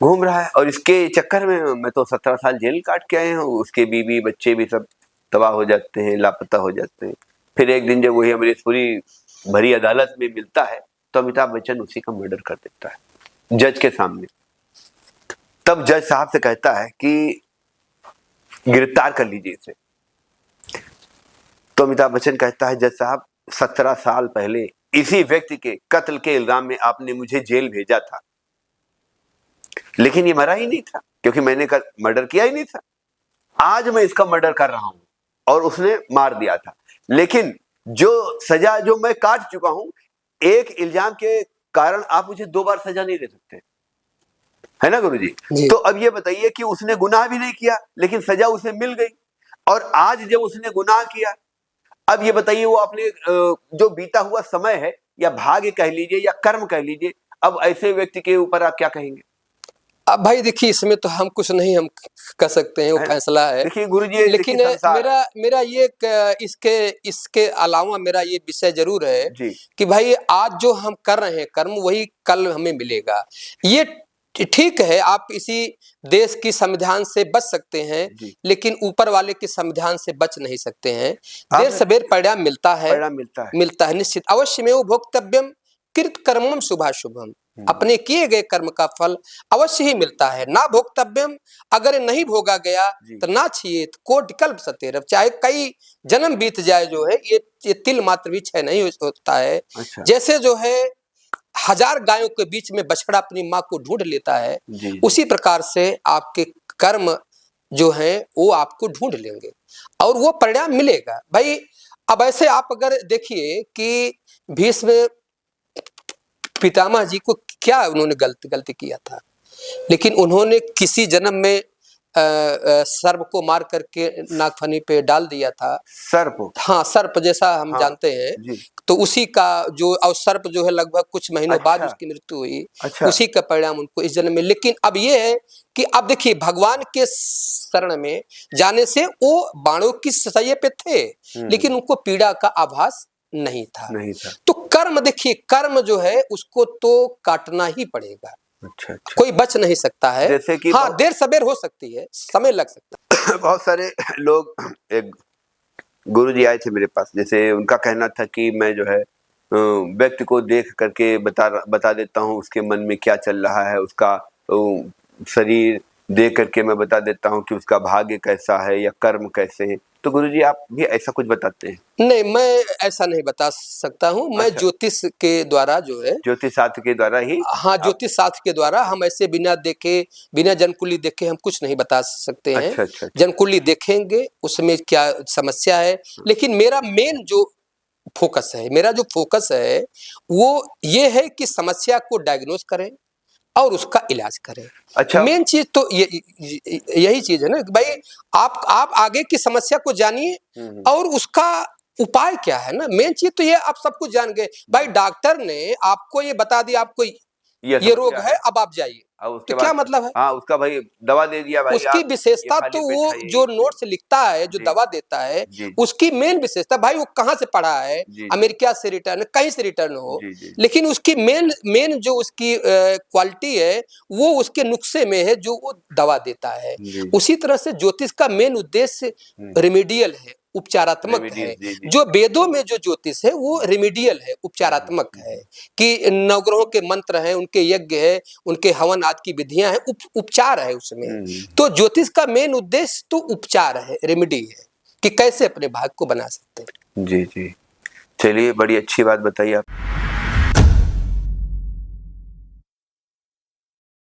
घूम रहा है, और इसके चक्कर में मैं तो 17 साल जेल काट के आए हूँ। उसके बीवी बच्चे भी सब तबाह हो जाते हैं, लापता हो जाते हैं। फिर एक दिन जब वही अमरीश पुरी भरी अदालत में मिलता है तो अमिताभ बच्चन उसी का मर्डर कर देता है जज के सामने। तब जज साहब से कहता है कि गिरफ्तार कर लीजिए इसे। तो अमिताभ बच्चन कहता है जज साहब 17 साल पहले इसी व्यक्ति के कत्ल के इल्जाम में आपने मुझे जेल भेजा था, लेकिन ये मरा ही नहीं था क्योंकि मैंने मर्डर किया ही नहीं था। आज मैं इसका मर्डर कर रहा हूं और उसने मार दिया था, लेकिन जो सजा जो मैं काट चुका हूं, एक इल्जाम के कारण आप मुझे 2 बार सजा नहीं दे सकते, है ना गुरुजी? तो अब ये बताइए कि उसने गुनाह भी नहीं किया लेकिन सजा उसे मिल गई, और आज जब उसने गुनाह किया, अब ये बताइए वो अपने जो बीता हुआ समय है या भाग्य कह लीजिए या कर्म कह लीजिए, अब ऐसे व्यक्ति के ऊपर आप क्या कहेंगे? अब भाई देखिए इसमें तो हम कुछ नहीं हम कर सकते हैं, वो फैसला है। देखिए गुरुजी, लेकिन मेरा ये इसके अलावा मेरा ये विषय जरूर है जी कि भाई आज जो हम कर रहे हैं कर्म वही कल हमें मिलेगा। ये ठीक है, आप इसी देश की संविधान से बच सकते हैं लेकिन ऊपर वाले के संविधान से बच नहीं सकते हैं। देर सवेर परिणाम मिलता है, मिलता है निश्चित। अवश्य में वो भोक्तव्यम कृत कर्मम शुभाशुभम। अपने किए गए कर्म का फल अवश्य ही मिलता है। ना भोक्तव्यम, अगर नहीं भोगा गया तो ना छिएत कोटि कल्प सतेरव, चाहे कई जन्म बीत जाए जो है ये तिल मात्र भी क्षय नहीं होता है। अच्छा। जैसे जो है 1000 गायों के बीच में बछड़ा अपनी माँ को ढूंढ लेता है, उसी प्रकार से आपके कर्म जो है वो आपको ढूंढ लेंगे और वो परिणाम मिलेगा भाई। अब ऐसे आप अगर देखिए कि भीष्म पितामह जी को क्या उन्होंने गलती किया था, लेकिन उन्होंने किसी जन्म में सर्प को मार करके नागफनी पे डाल दिया था। सर्प? हाँ, सर्प जैसा हम जानते हैं, तो उसी का जो, और सर्प जो है लगभग कुछ महीनों बाद उसकी मृत्यु हुई। उसी का परिणाम उनको इस जन्म में। लेकिन अब ये है कि अब देखिए भगवान के शरण में जाने से वो बाणों की सैया पे थे, लेकिन उनको पीड़ा का आभास नहीं था। तो कर्म देखिए, कर्म जो है उसको तो काटना ही पड़ेगा। अच्छा। कोई बच नहीं सकता है। जैसे कि हाँ, देर सबेर हो सकती है, समय लग सकता है। बहुत सारे लोग, एक गुरुजी आए थे मेरे पास, जैसे उनका कहना था कि मैं जो है व्यक्ति को देख करके बता देता हूँ उसके मन में क्या चल रहा है, उसका शरीर देख करके मैं बता देता हूँ कि उसका भाग्य कैसा है या कर्म कैसे हैं। तो गुरुजी आप भी ऐसा कुछ बताते हैं? नहीं, मैं ऐसा नहीं बता सकता हूँ। मैं ज्योतिष के द्वारा जो है, ज्योतिष शास्त्र के द्वारा ही, हाँ, ज्योतिष शास्त्र के द्वारा हम ऐसे बिना देखे, बिना जनकुंडली देखे हम कुछ नहीं बता सकते हैं। अच्छा। जनकुंडली देखेंगे उसमें क्या समस्या है, लेकिन मेरा मेन जो फोकस है, वो ये है कि समस्या को डायग्नोज करें और उसका इलाज करें। अच्छा। मेन चीज तो यही चीज है ना भाई, आप आगे की समस्या को जानिए और उसका उपाय क्या है ना। मेन चीज तो ये आप सब कुछ जान गए भाई, डॉक्टर ने आपको ये बता दिया आपको ये रोग है, अब आप जाइए, तो क्या मतलब है? हाँ, उसका भाई दवा दे दिया भाई। उसकी विशेषता तो वो जो नोट्स लिखता है, जो दवा देता है, उसकी मेन विशेषता भाई वो कहाँ से पढ़ा है, अमेरिका से रिटर्न, कहीं से रिटर्न हो, लेकिन उसकी मेन जो उसकी क्वालिटी है वो उसके नुस्खे में है जो वो दवा देता है। उसी तरह से ज्योतिष का मेन उद्देश्य रेमेडियल है, उपचारात्मक है। जो वेदों में जो ज्योतिष है वो रेमेडियल है, उपचारात्मक है, कि नवग्रहों के मंत्र हैं, उनके यज्ञ है, उनके हवन आदि की विधियां हैं, उपचार है उसमें। तो ज्योतिष का मेन उद्देश्य तो उपचार है, रेमेडी है, कि कैसे अपने भाग्य को बना सकते हैं। जी जी, चलिए, बड़ी अच्छी बात बताइए आप।